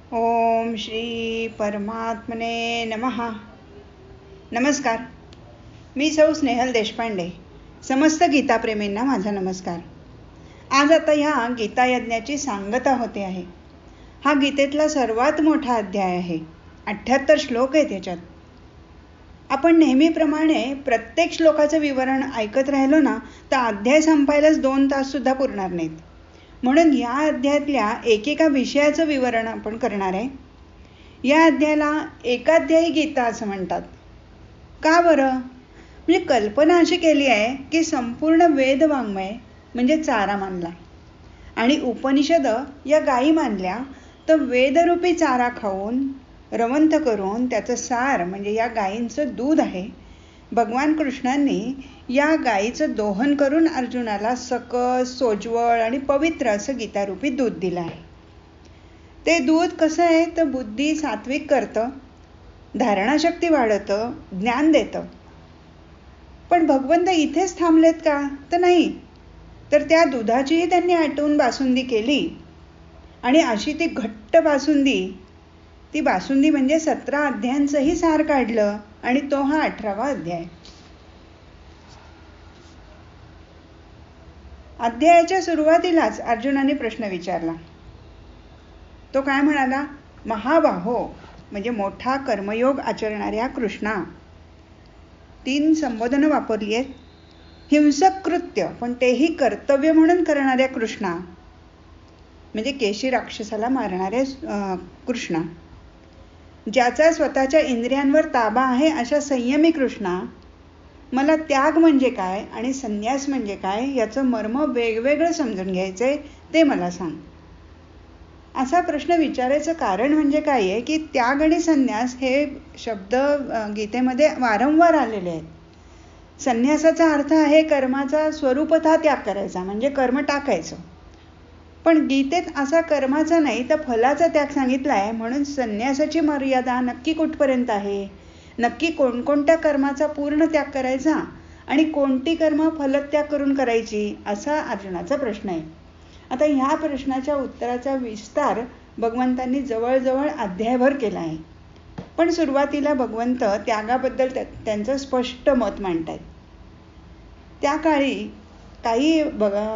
ओम श्री परमात्मने नमः. नमस्कार. मी सौ स्नेहल देशपांडे. समस्त गीताप्रेमींना माझा नमस्कार. आज आता ह्या गीता यज्ञाची सांगता होते आहे. हा गीतेतला सर्वात मोठा अध्याय आहे. 78 श्लोक आहेत ह्याच्यात. आपण नेहमीप्रमाणे प्रत्येक श्लोकाचं विवरण ऐकत राहिलो ना तर अध्याय संपायलाच 2 तास सुद्धा पुरणार नाहीत. म्हणून या अध्यायातल्या एकेका विषयाचं विवरण आपण करणार आहे. या अध्यायाला एकाध्यायी गीता असं म्हणतात. का बरं? म्हणजे कल्पना अशी केली आहे की संपूर्ण वेद वाङ्मय म्हणजे चारा मानला आणि उपनिषद या गायी मानल्या तर वेदरूपी चारा खाऊन रवंथ करून त्याचं सार म्हणजे या गायींचं दूध आहे, भगवान कृष्णांनी या गायीचं दोहन करून अर्जुनाला सकस, सोज्वळ आणि पवित्र असं गीतारूपी दूध दिलं आहे. ते दूध कसं आहे तर बुद्धी सात्विक करतं, धारणाशक्ती वाढवतं, ज्ञान देतं. पण भगवंत इथेच थांबलेत का? तर नाही. तर त्या दुधाचीही त्यांनी आटवून बासुंदी केली आणि अशी ती घट्ट बासुंदी, ती बासुंदी म्हणजे 17 अध्यायांचंही सार काढलं आणि तो हा 18वा अध्याय. अध्यायाच्या सुरुवातीलाच अर्जुनाने प्रश्न विचारला. तो काय म्हणाला? महाबाहो म्हणजे मोठा कर्मयोग आचरणाऱ्या कृष्णा. 3 संबोधनं वापरली आहेत. हिंसक कृत्य पण तेही कर्तव्य म्हणून करणाऱ्या कृष्णा म्हणजे केशी राक्षसाला मारणाऱ्या कृष्णा. ज्याचा स्वतःच्या इंद्रियांवर ताबा आहे अशा संयमी कृष्णा. मला त्याग म्हणजे काय आणि संन्यास म्हणजे काय याचं मर्म वेगवेगळं समजून घ्यायचंय, ते मला सांग. असा प्रश्न विचारायचं कारण म्हणजे काय आहे की त्याग आणि संन्यास हे शब्द गीतेमध्ये वारंवार आलेले आहेत. संन्यासाचा अर्थ आहे कर्माचा स्वरूपतः त्याग करायचा म्हणजे कर्म टाकायचं. पण गीतेत असा कर्माचा नाही तर फलाचा त्याग सांगितला आहे. म्हणून संन्यासाची मर्यादा नक्की कुठपर्यंत आहे, नक्की कोणकोणत्या कर्माचा पूर्ण त्याग करायचा आणि कोणती कर्म फलत्याग करून करायची, असा अर्जुनाचा प्रश्न आहे. आता ह्या प्रश्नाच्या उत्तराचा विस्तार भगवंतांनी जवळजवळ अध्यायभर केला आहे. पण सुरुवातीला भगवंत त्यागाबद्दल त्यांचं स्पष्ट मत मांडतायत. त्या काळी काही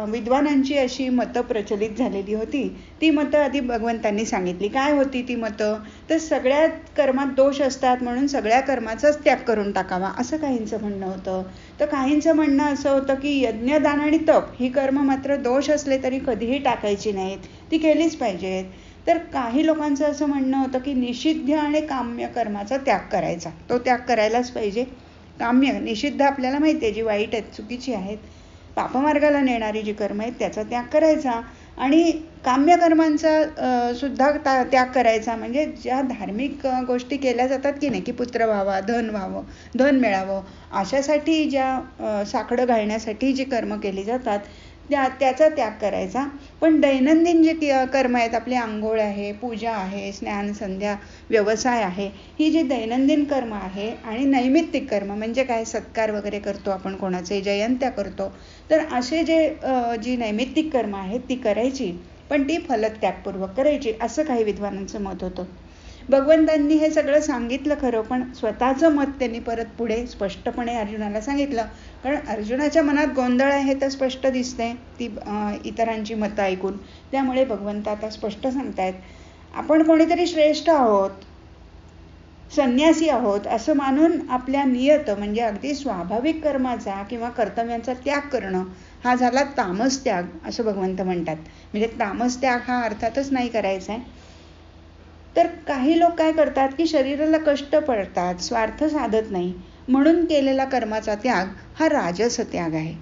विद्वानांची अशी मतं प्रचलित झालेली होती. ती मतं आधी भगवंतांनी सांगितली. काय होती ती मतं? तर सगळ्या कर्मात दोष असतात म्हणून सगळ्या कर्माचाच त्याग करून टाकावा असं काहींचं म्हणणं होतं. तर काहींचं म्हणणं असं होतं की यज्ञ, दान आणि तप ही कर्म मात्र दोष असले तरी कधीही टाकायची नाहीत, ती केलीच पाहिजेत. तर काही लोकांचं असं म्हणणं होतं की निषिद्ध आणि काम्य कर्माचा त्याग करायचा, तो त्याग करायलाच पाहिजे. काम्य, निषिद्ध आपल्याला माहिती आहे जी वाईट आहेत, चुकीची आहेत, पापमार्गाला नेणारी जी कर्म आहेत त्याचा त्याग करायचा आणि काम्य कर्मांचा सुद्धा त्याग करायचा. म्हणजे ज्या धार्मिक गोष्टी केल्या जातात की नाही की पुत्र व्हावा, धन व्हावं, धन मिळावं, अशासाठी ज्या साकडं घालण्यासाठी जी कर्म केली जातात त्याचा त्याग करायचा. पण दैनंदिन जे कर्म आहेत, आपली आंघोळ आहे, पूजा आहे, स्नान संध्या, व्यवसाय आहे, ही जी दैनंदिन कर्म आहे आणि नैमित्तिक कर्म म्हणजे काय, सत्कार वगैरे करतो आपण, कोणाचे जयंत्या करतो, तर असे जी नैमित्तिक कर्म आहेत ती करायची, पण ती फलत्यागपूर्वक करायची, असं काही विद्वानांचं मत होतं. भगवंतांनी हे सगळं सांगितलं खरं, पण स्वतःचं मत त्यांनी परत पुढे स्पष्टपणे अर्जुनाला सांगितलं. कारण अर्जुनाच्या मनात गोंधळ आहे हे तर स्पष्ट दिसतंय ती इतरांची मतं ऐकून. त्यामुळे भगवंत आता स्पष्ट सांगतायत, आपण कोणीतरी श्रेष्ठ आहोत, संन्यासी आहोत असं मानून आपल्या नियत म्हणजे अगदी स्वाभाविक कर्माचा किंवा कर्तव्यांचा त्याग करणं हा झाला तामस त्याग असं भगवंत म्हणतात. म्हणजे तामस त्याग हा अर्थातच नाही करायचा आहे. तर काही लोक काय करतात की शरीराला कष्ट पडतात, स्वार्थ साधत नाही म्हणून केलेला कर्माचा त्याग हा राजस त्याग आहे.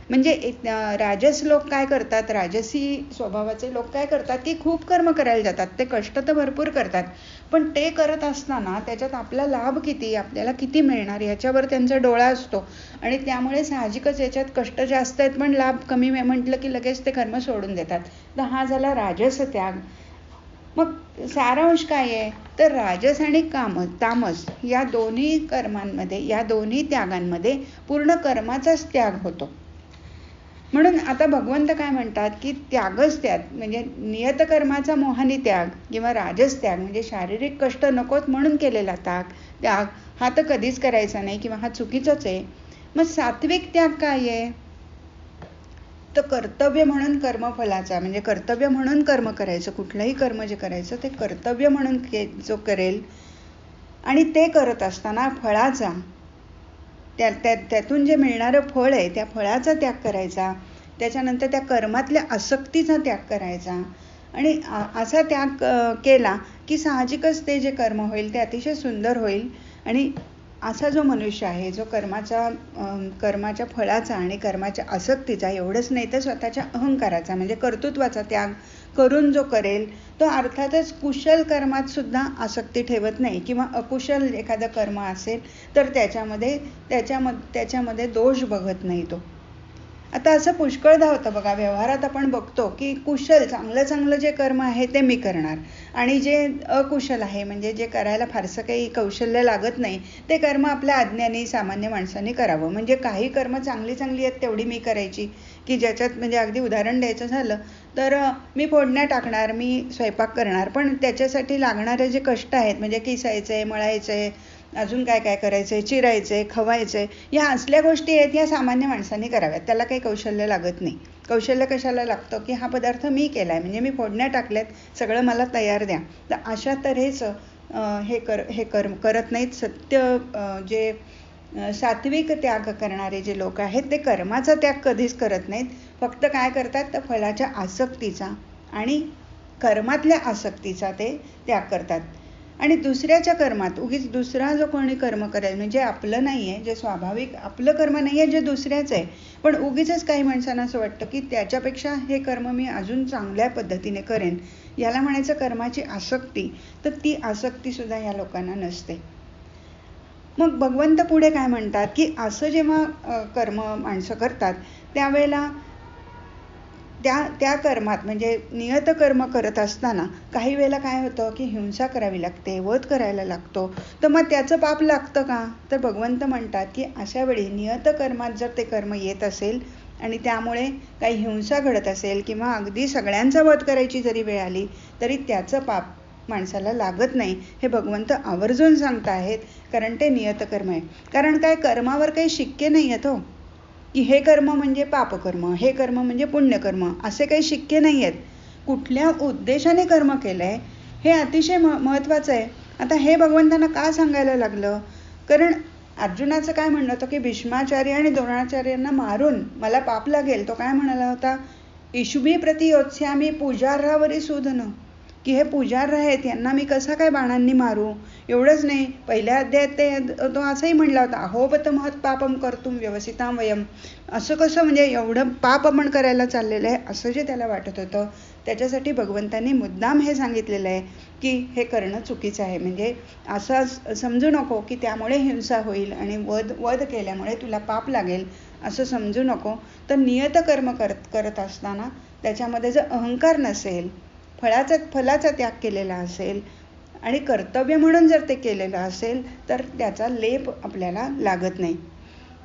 म्हणजे राजस लोक काय करतात, राजसी स्वभावाचे लोक काय करतात की खूप कर्म करायला जातात, ते कष्ट तर भरपूर करतात, पण ते करत असताना त्याच्यात आपला लाभ किती, आपल्याला किती मिळणार याच्यावर त्यांचा डोळा असतो आणि त्यामुळे साहजिकच याच्यात कष्ट जास्त आहेत पण लाभ कमी म्हटलं की लगेच ते कर्म सोडून देतात. तर हा झाला राजस त्याग. मग सारांश काय आहे तर राजस आणि तामस या दोन्ही कर्मांमध्ये, या दोन्ही त्यागांमध्ये पूर्ण कर्माचाच त्याग होतो. म्हणून आता भगवंत काय म्हणतात की त्यागच त्याग, म्हणजे नियतकर्माचा मोहानी त्याग किंवा राजस त्याग, म्हणजे शारीरिक कष्ट नकोत म्हणून केलेला त्याग हा तर कधीच करायचा नाही किंवा हा चुकीचाच आहे. मग सात्विक त्याग काय आहे? तर कर्तव्य म्हणून कर्मफलाचा, म्हणजे कर्तव्य म्हणून कर्म करायचं, कुठलंही कर्म जे करायचं ते कर्तव्य म्हणून जो करेल आणि ते करत असताना फळाचा, त्यातून जे मिळणारं फळ आहे त्या फळाचा त्याग करायचा, त्याच्यानंतर त्या कर्मातल्या आसक्तीचा त्याग करायचा. आणि असा त्याग केला की साहजिकच ते जे कर्म होईल ते अतिशय सुंदर होईल. आणि असा जो मनुष्य आहे जो कर्माच्या फळाचा आणि कर्माच्या आसक्तीचा, एवढंच नाही तर स्वतःच्या अहंकाराचा म्हणजे कर्तृत्वाचा त्याग करून जो करेल तो अर्थातच कुशल कर्मात सुद्धा आसक्ती ठेवत नाही, किंवा अकुशल एखादं कर्म असेल तर त्याच्यामध्ये दोष बघत नाही तो. आता असं पुष्कळदा होतं बघा, व्यवहारात आपण बघतो की कुशल चांगलं जे कर्म आहे ते मी करणार, आणि जे अकुशल आहे म्हणजे जे करायला फारसं काही कौशल्य लागत नाही ते कर्म आपल्या अज्ञानी सामान्य माणसांनी करावं. म्हणजे काही कर्म चांगली आहेत तेवढी मी करायची, की ज्याच्यात म्हणजे अगदी उदाहरण द्यायचं झालं तर मी फोडण्या टाकणार, मी स्वयंपाक करणार, पण त्याच्यासाठी लागणारे जे कष्ट आहेत म्हणजे किसायचे, मळायचे, अजून काय करायचंय, चिरायचंय, खवायचंय, या असल्या गोष्टी आहेत या सामान्य माणसांनी कराव्यात, त्याला काही कौशल्य लागत नाही. कौशल्य कशाला लागतं की हा पदार्थ मी केलाय, म्हणजे मी फोडण्या टाकल्यात, सगळं मला तयार द्या. तर अशा तऱ्हेचं हे करत नाहीत. जे सात्विक त्याग करणारे जे लोक आहेत ते कर्माचा त्याग कधीच करत नाहीत. फक्त काय करतात तर फळाच्या आसक्तीचा आणि कर्मातल्या आसक्तीचा ते त्याग करतात. आणि दुसऱ्याच्या कर्मात उगीच दुसरा जो कोणी कर्म करेल, म्हणजे आपलं नाहीये, जे स्वाभाविक आपलं कर्म नाहीये, जे दुसऱ्याचं आहे, पण उगीचच काही माणसांना असं वाटतं की त्याच्यापेक्षा हे कर्म मी अजून चांगल्या पद्धतीने करेन, याला म्हणायचं कर्माची आसक्ती. तर ती आसक्ती सुद्धा या लोकांना नसते. मग भगवंत पुढे काय म्हणतात की असं जेव्हा कर्म माणसं करतात त्यावेळेला त्या कर्मात म्हणजे नियत कर्म करत असताना काही वेळेला काय होतं की हिंसा करावी लागते, वध करायला लागतो. तर मग त्याचं पाप लागतं का? तर भगवंत म्हणतात की अशा वेळी नियत कर्मात जर ते कर्म येत असेल आणि त्यामुळे काही हिंसा घडत असेल किंवा अगदी सगळ्यांचा वध करायची जरी वेळ आली तरी त्याचं पाप माणसाला लागत नाही, हे भगवंत आवर्जून सांगत आहेत. कारण ते नियत कर्म आहे. कारण काय, कर्मावर काही शिक्के नाही आहेत हो, की हे कर्म म्हणजे पापकर्म, हे कर्म म्हणजे पुण्यकर्म, असे काही शिक्के नाही आहेत. कुठल्या उद्देशाने कर्म केलंय हे अतिशय महत्वाचं आहे. आता हे भगवंतांना का सांगायला लागलं? कारण अर्जुनाचं काय म्हणणं होतं की भीष्माचार्य आणि द्रोणाचार्यांना मारून मला पाप लागेल. तो काय म्हणाला होता, इशुभी प्रति योत्स्यामी पूजार्हावरी सूदन, की हे पुजार्ह आहेत यांना मी कसा काय बाणांनी मारू. एवढंच नाही, पहिल्या अध्यायात तो असंही म्हणला होता, अहोबत महत् पापम कर्तुम व्यवसिताम वयम, असं कसं, म्हणजे एवढं पाप आपण करायला चाललेलं आहे असं जे त्याला वाटत होतं. त्याच्यासाठी भगवंतांनी मुद्दाम हे सांगितलेलं आहे की हे करणं चुकीचं आहे. म्हणजे असं समजू नको की त्यामुळे हिंसा होईल आणि वध केल्यामुळे तुला पाप लागेल, असं समजू नको. तर नियत कर्म करत असताना त्याच्यामध्ये जर अहंकार नसेल, फलाचा त्याग केलेला असेल आणि कर्तव्य म्हणून जर ते केलेलं असेल तर त्याचा लेप आपल्याला लागत नाही.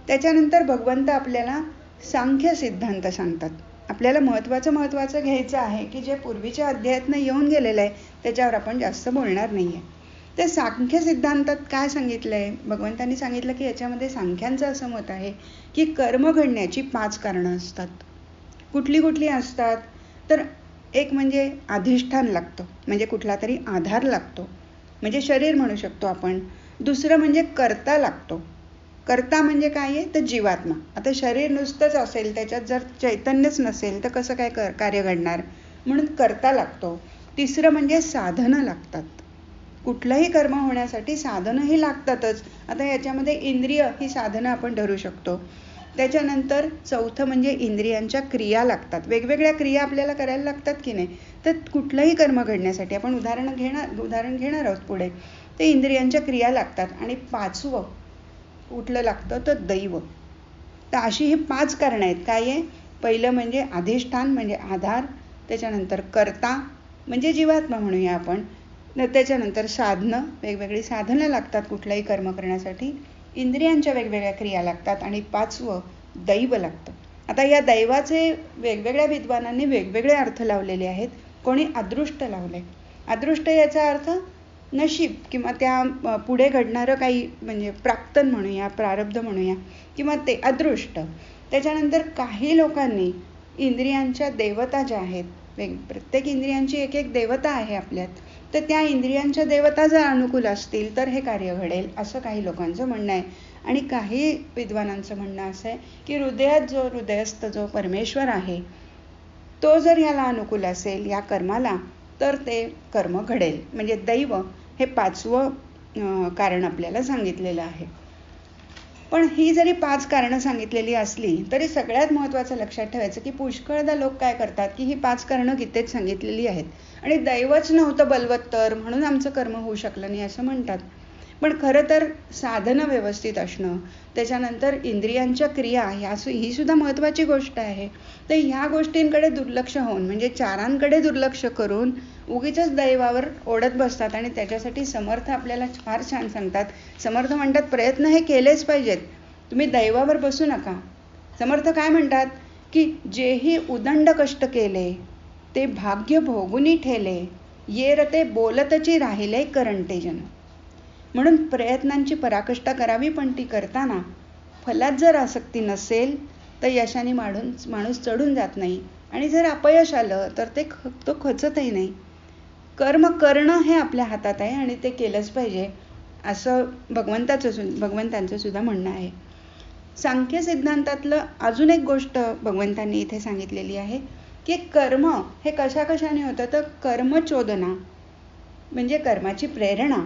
त्याच्यानंतर भगवंत आपल्याला सांख्य सिद्धांत सांगतात. आपल्याला महत्वाचं घ्यायचं आहे की जे पूर्वीच्या अध्यायातनं येऊन गेलेलं आहे त्याच्यावर आपण जास्त बोलणार नाहीये. ते सांख्य सिद्धांतात काय सांगितलंय, भगवंतांनी सांगितलं की याच्यामध्ये सांख्यांचं असं मत आहे की कर्म घडण्याची 5 कारणं असतात. कुठली असतात? तर एक म्हणजे अधिष्ठान लागतं, म्हणजे कुठला तरी आधार लागतो, म्हणजे शरीर म्हणू शकतो आपण. दुसरं म्हणजे कर्ता लागतो. कर्ता म्हणजे काय आहे तर जीवात्मा. आता शरीर नुसतंच असेल, त्याच्यात जर चैतन्यच नसेल तर कसं काय कार्य घडणार, म्हणून कर्ता लागतो. तिसरं म्हणजे साधनं लागतात. कुठलंही कर्म होण्यासाठी साधनंही लागतातच. आता याच्यामध्ये इंद्रिय ही साधनं आपण धरू शकतो. त्याच्यानंतर चौथं म्हणजे इंद्रियांच्या क्रिया लागतात. वेगवेगळ्या क्रिया आपल्याला करायला लागतात की नाही. तर कुठलंही कर्म घडण्यासाठी आपण उदाहरण घेणार आहोत पुढे, ते इंद्रियांच्या क्रिया लागतात. आणि 5वं कुठलं लागतं तर दैव. तर अशी ही 5 कारणं आहेत. काय आहे, पहिलं म्हणजे अधिष्ठान म्हणजे आधार, त्याच्यानंतर कर्ता म्हणजे जीवात्मा म्हणूया आपण, त्याच्यानंतर साधनं, वेगवेगळी साधनं लागतात कुठलंही कर्म करण्यासाठी, इंद्रियांच्या वेगवेगळ्या क्रिया लागतात आणि 5वं दैव लागतं. आता या दैवाचे वेगवेगळ्या विद्वानांनी वेगवेगळे अर्थ लावलेले आहेत. कोणी अदृष्ट लावले. अदृष्ट याचा अर्थ नशीब किंवा त्या पुढे घडणारं काही, म्हणजे प्राक्तन म्हणूया, प्रारब्ध म्हणूया, किंवा ते अदृष्ट. त्याच्यानंतर काही लोकांनी इंद्रियांच्या देवता ज्या आहेत, प्रत्येक इंद्रियांची एक एक देवता आहे आपल्यात, तर त्या इंद्रियांच्या देवता जर अनुकूल असतील तर हे कार्य घडेल, असं काही लोकांचं म्हणणं आहे. आणि काही विद्वानांचं म्हणणं असं आहे की हृदयात जो हृदयस्थ जो परमेश्वर आहे तो जर याला अनुकूल असेल, या कर्माला, तर ते कर्म घडेल. म्हणजे दैव हे 5वं कारण आपल्याला सांगितलेलं आहे. पण ही जरी 5 कारणं सांगितलेली असली तरी सगळ्यात महत्त्वाचं लक्षात ठेवायचं की पुष्कळदा लोक काय करतात की ही 5 कारणं गीतेत सांगितलेली आहेत आणि दैवच नव्हतं बलवत्तर म्हणून आमचं कर्म होऊ शकलं नाही असं म्हणतात. पण खरं तर साधनं व्यवस्थित असणं, त्याच्यानंतर इंद्रियांच्या क्रिया ही सुद्धा महत्त्वाची गोष्ट आहे. तर ह्या गोष्टींकडे दुर्लक्ष होऊन, म्हणजे चारांकडे दुर्लक्ष करून उगीचच दैवावर ओढत बसतात. आणि त्याच्यासाठी समर्थ आपल्याला फार छान सांगतात. समर्थ म्हणतात प्रयत्न हे केलेच पाहिजेत, तुम्ही दैवावर बसू नका. समर्थ काय म्हणतात की जेही उदंड कष्ट केले ते भाग्य भोगुनी ठेले, ये रते बोलतची राहिले करंटे जन. म्हणून प्रयत्नांची पराकाष्ठा करावी, पण ती करताना फलात जर आसक्ती नसेल तर यशाने माणूस चढून जात नाही. आणि जर अपयश आलं तर तो खचतही नाही. कर्म करणं हे आपल्या हातात आहे आणि ते केलंच पाहिजे, असं भगवंतांचं सुद्धा म्हणणं आहे. सांख्य सिद्धांतातलं अजून एक गोष्ट भगवंतांनी इथे सांगितलेली आहे की कर्म हे कशाने होतं, तर कर्मचोदना म्हणजे कर्माची प्रेरणा,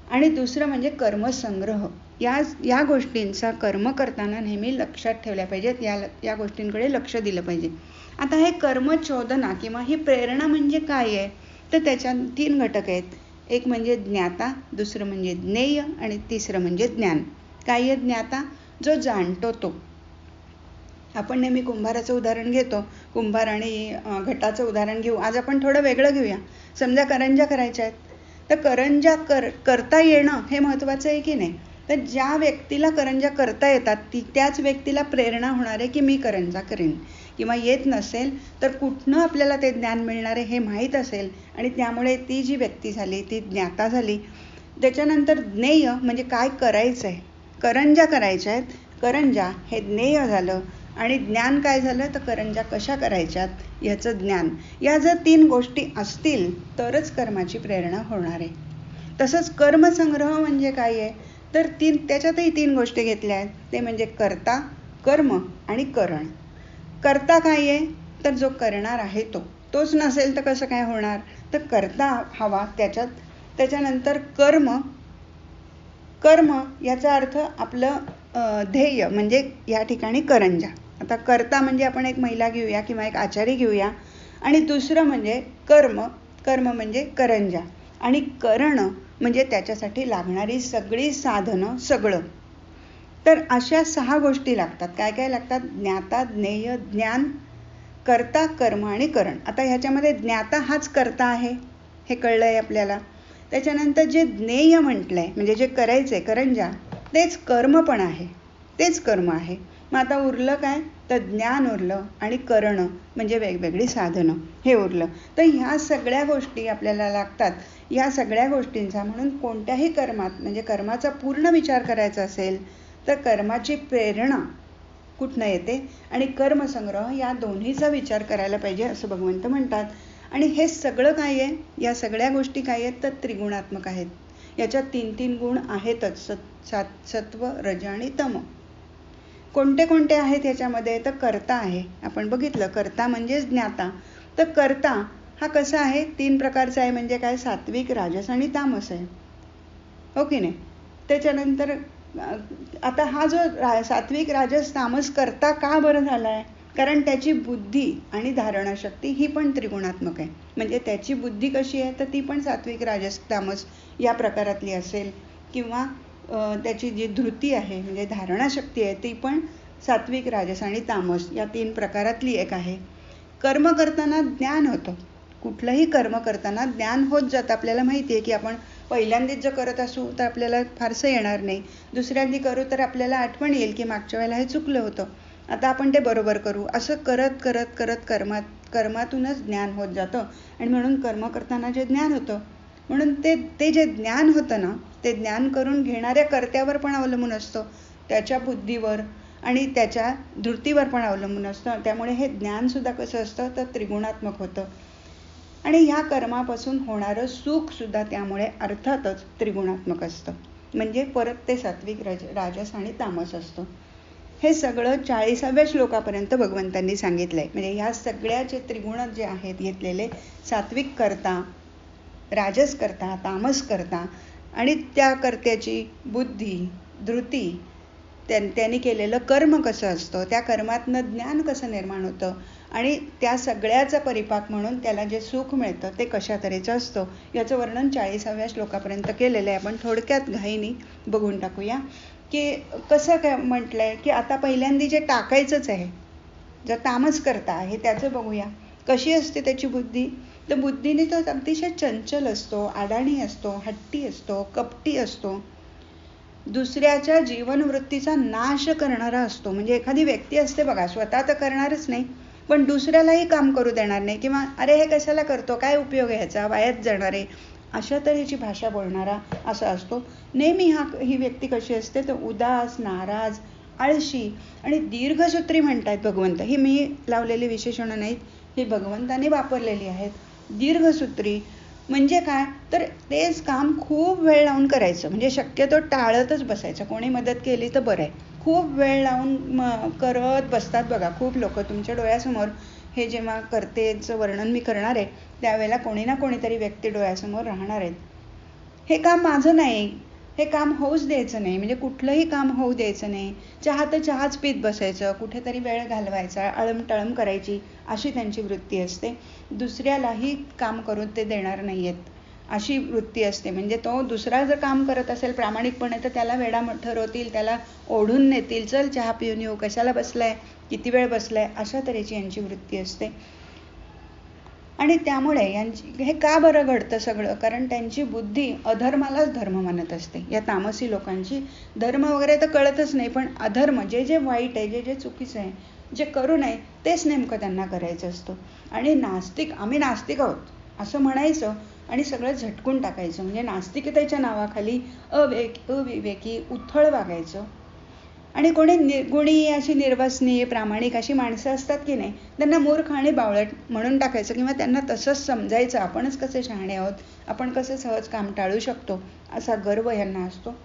आणि दुसरं म्हणजे कर्मसंग्रह. या गोष्टींचा कर्म करताना नेहमी लक्षात ठेवल्या पाहिजेत, या गोष्टींकडे लक्ष दिलं पाहिजे. आता हे कर्मचोदना किंवा ही प्रेरणा म्हणजे काय आहे, तर त्याच्यात 3 घटक आहेत. एक म्हणजे ज्ञाता, दुसरं म्हणजे ज्ञेय, आणि तिसरं म्हणजे ज्ञान. काय आहे ज्ञाता? जो जाणतो तो. आपण नेहमी कुंभाराचं उदाहरण घेतो, कुंभार आणि घटाचं उदाहरण घेऊ. आज आपण थोडं वेगळं घेऊया. समजा करंज्या करायच्या आहेत, तर करंज्या करता येणं हे महत्त्वाचं आहे की नाही. तर ज्या व्यक्तीला करंज्या करता येतात त्याच व्यक्तीला प्रेरणा होणार आहे की मी करंजा करेन. किंवा येत नसेल तर कुठनं आपल्याला ते ज्ञान मिळणार आहे हे माहीत असेल, आणि त्यामुळे ती जी व्यक्ती झाली ती ज्ञाता झाली. त्याच्यानंतर ज्ञेय म्हणजे काय करायचं आहे, करंज्या करायच्या आहेत, करंजा हे ज्ञेय झालं. आणि ज्ञान काय झालं, तर करंज्या कशा करायच्यात याचं ज्ञान. या जर 3 गोष्टी असतील तरच कर्माची प्रेरणा होणार आहे. तसंच कर्मसंग्रह म्हणजे काय आहे, तर त्याच्यातही 3 गोष्टी घेतल्या आहेत. ते म्हणजे कर्ता, कर्म आणि करण. कर्ता काय आहे, तर जो करणार आहे तोच नसेल तर कसं काय होणार, तर कर्ता हवा त्याच्यात. त्याच्यानंतर कर्म याचा अर्थ आपलं ध्येय, म्हणजे या ठिकाणी करंजा. आता कर्ता म्हणजे आपण एक महिला घेऊया किंवा एक आचारी घेऊया, आणि दुसरं म्हणजे कर्म म्हणजे करंजा, आणि करण म्हणजे त्याच्यासाठी लागणारी सगळी साधनं, सगळं. तर अशा 6 गोष्टी लागतात. काय काय लागतात? ज्ञाता, ज्ञेय, ज्ञान, कर्ता, कर्म आणि करण. आता ह्याच्यामध्ये ज्ञाता हाच कर्ता आहे हे कळलंय आपल्याला. त्याच्यानंतर जे ज्ञेय म्हटलंय म्हणजे जे करायचंय करंजा, तेच कर्म पण आहे, तेच कर्म आहे. मग आता उरलं काय, तर ज्ञान उरलं आणि करण म्हणजे वेगवेगळी साधनं हे उरलं. तर ह्या सगळ्या गोष्टी आपल्याला लागतात. या सगळ्या गोष्टींचा म्हणून कोणत्याही कर्मात, म्हणजे कर्माचा पूर्ण विचार करायचा असेल तर कर्माची प्रेरणा कुठनं येते आणि कर्मसंग्रह, या दोन्हीचा विचार करायला पाहिजे असं भगवंत म्हणतात. आणि हे सगळं काय आहे, या सगळ्या गोष्टी काय आहेत, तर त्रिगुणात्मक आहेत. याच्यात 3 गुण आहेतच, सत्व, रज आणि तम. कोणते कोणते आहेत याच्यामध्ये, तर कर्ता आहे. आपण बघितलं कर्ता म्हणजे ज्ञाता. तर कर्ता हा कसा आहे, 3 प्रकारचा आहे. म्हणजे काय, सात्विक, राजस आणि तामस आहे, हो की नाही. त्याच्यानंतर आता हा जो सात्विक, राजस, तामस करता का बरं झालाय, कारण त्याची बुद्धी आणि धारणाशक्ती ही पण त्रिगुणात्मक आहे. म्हणजे त्याची बुद्धी कशी आहे, तर ती पण सात्विक, राजस, तामस या प्रकारातली असेल. किंवा त्याची जी धृती आहे म्हणजे धारणाशक्ती आहे ती पण सात्विक, राजस आणि तामस या 3 प्रकारातली एक आहे. कर्म करताना ज्ञान होतं. कुठलंही कर्म करताना ज्ञान होत जातं. आपल्याला माहिती आहे की आपण पहिल्यांदाच जर करत असू तर आपल्याला फारसं येणार नाही. दुसऱ्यांदी करू तर आपल्याला आठवण येईल की मागच्या वेळेला हे चुकलं होतं. आता आपण ते बरोबर करू, असं करत करत करत कर्मातूनच ज्ञान होत जातं. आणि म्हणून कर्म करताना जे ज्ञान होतं, म्हणून ते जे ज्ञान होतं ना, ते ज्ञान करून घेणाऱ्या कर्त्यावर पण अवलंबून असतं, त्याच्या बुद्धीवर आणि त्याच्या धृतीवर पण अवलंबून असतं. त्यामुळे हे ज्ञानसुद्धा कसं असतं तर त्रिगुणात्मक होतं. आणि ह्या कर्मापासून होणारं सुखसुद्धा त्यामुळे अर्थातच त्रिगुणात्मक असतं. म्हणजे परत ते सात्विक, राजस आणि तामस असतं. हे सगळं 40व्या श्लोकापर्यंत भगवंतांनी सांगितलंय. म्हणजे ह्या सगळ्याचे त्रिगुण जे आहेत घेतलेले, सात्विक करता, राजस करता, तामस करता आणि त्या कर्त्याची बुद्धी, धृती, त्यांनी केलेलं कर्म कसं असतं, त्या कर्मातनं ज्ञान कसं निर्माण होतं आणि त्या सगळ्याचा परिपाक म्हणून त्याला जे सुख मिळतं ते कशा तऱ्हेचं असतं, याचं वर्णन 40व्या श्लोकापर्यंत केलेलं आहे. आपण थोडक्यात घाईनी बघून टाकूया की कसं काय म्हटलंय. की आता पहिल्यांदा जे टाकायचंच आहे, जर तामस करता आहे त्याचं बघूया. कशी असते त्याची बुद्धी. तर बुद्धीने तो अतिशय चंचल असतो, अडाणी असतो, हट्टी असतो, कपटी असतो, दुसऱ्याच्या जीवनवृत्तीचा नाश करणारा असतो. म्हणजे एखादी व्यक्ती असते बघा, स्वतः तर करणारच नाही पण दुसऱ्यालाही काम करू देणार नाही, किंवा अरे हे कशाला करतो, काय उपयोग आहे ह्याचा, वायाच जाणार आहे, अशा तऱ्हेची भाषा बोलणारा असा असतो. नेहमी ही व्यक्ती कशी असते तर उदास, नाराज, आळशी आणि दीर्घसूत्री म्हणतात भगवंत. ही मी लावलेली विशेषणं नाहीत, ही भगवंताने वापरलेली आहेत. दीर्घसूत्री म्हणजे काय तर तेच काम खूप वेळ लावून करायचं, म्हणजे शक्यतो टाळतच बसायचं. कोणी मदत केली तर बरं आहे. खूप वेळ लावून करत बसतात बघा खूप लोक तुमच्या डोळ्यासमोर. हे जेव्हा कर्तेचं वर्णन मी करणार आहे त्यावेळेला कोणी ना कोणीतरी व्यक्ती डोळ्यासमोर राहणार आहेत. हे काम माझं नाही, हे काम होऊच द्यायचं नाही, म्हणजे कुठलंही काम होऊ द्यायचं नाही. चहा तर चहाच पीत बसायचं, कुठेतरी वेळ घालवायचा, अळमटळम करायची, अशी त्यांची वृत्ती असते. दुसऱ्यालाही काम करून ते देणार नाहीयेत अशी वृत्ती असते. म्हणजे तो दुसरा जर काम करत असेल प्रामाणिकपणे तर त्याला वेडा ठरवतील, त्याला ओढून नेतील, चल चहा पिऊन येऊ, कशाला बसलाय, किती वेळ बसलाय, अशा तऱ्हेची यांची वृत्ती असते. आणि त्यामुळे हे का बरं घडतं सगळं, कारण त्यांची बुद्धी अधर्मालाच धर्म मानत असते. या तामसी लोकांची धर्म वगैरे तर कळतच नाही, पण अधर्म, जे जे वाईट आहे, जे जे चुकीचं आहे, जे करू नये तेच नेमकं त्यांना करायचं असतं. आणि नास्तिक, आम्ही नास्तिक आहोत असं म्हणायचं आणि सगळं झटकून टाकायचं. म्हणजे नास्तिकतेच्या नावाखाली अविवेकी, उथळ वागायचं. आणि कोणी निर्गुणी, अशी निर्वसनी, प्रामाणिक अशी माणसं असतात की नाही, त्यांना मूर्ख आणि बावळट म्हणून टाकायचं, किंवा त्यांना तसंच समजायचं, आपणच कसे शहाणे आहोत, आपण कसं सहज काम टाळू शकतो, असा गर्व यांना असतो.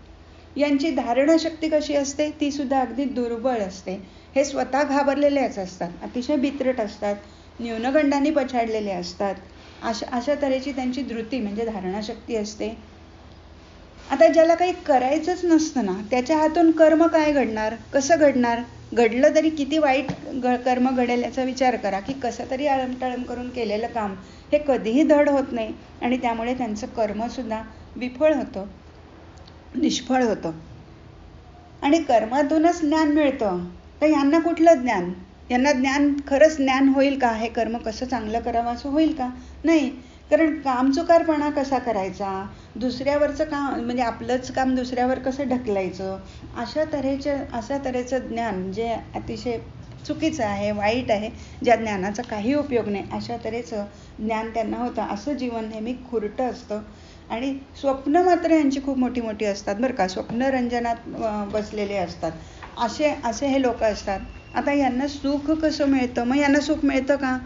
यांची धारणशक्ती कशी असते, ती सुद्धा अगदी दुर्बळ असते. हे स्वतः घाबरलेलेच असतात, अतिशय बित्रट असतात, न्यूनगंडांनी पछाडलेले असतात. अशा तऱ्हेची त्यांची धृती म्हणजे धारणाशक्ती असते. आता ज्याला काही करायचंच नसतं ना, त्याच्या हातून कर्म काय घडणार, कसं घडणार, घडलं तरी किती वाईट कर्म घडेल याचा विचार करा. की कसं तरी आळमटाळम करून केलेलं काम हे कधीही धड होत नाही आणि त्यामुळे त्यांचं कर्मसुद्धा विफळ होतं, निष्फळ होतं. आणि कर्मातूनच ज्ञान मिळतं, तर यांना कुठलं ज्ञान, यांना ज्ञान, खरंच ज्ञान होईल का, हे कर्म कसं चांगलं करावं असं होईल का, नाही. कारण कामचुकारपणा कसा करायचा, दुसऱ्यावरचं काम म्हणजे आपलंच काम दुसऱ्यावर कसं ढकलायचं, अशा तऱ्हेचं ज्ञान जे अतिशय चुकीचं आहे, वाईट आहे, ज्या ज्ञानाचा काही उपयोग नाही, अशा तऱ्हेचं ज्ञान त्यांना होतं. असं जीवन नेहमी खुरटं असतं. आणि स्वप्न मात्र यांची खूप मोठी मोठी असतात बरं का, स्वप्नरंजनात बसलेले असतात. असे हे लोक असतात. आता यांना सुख कसं मिळतं, मग यांना सुख मिळतं का,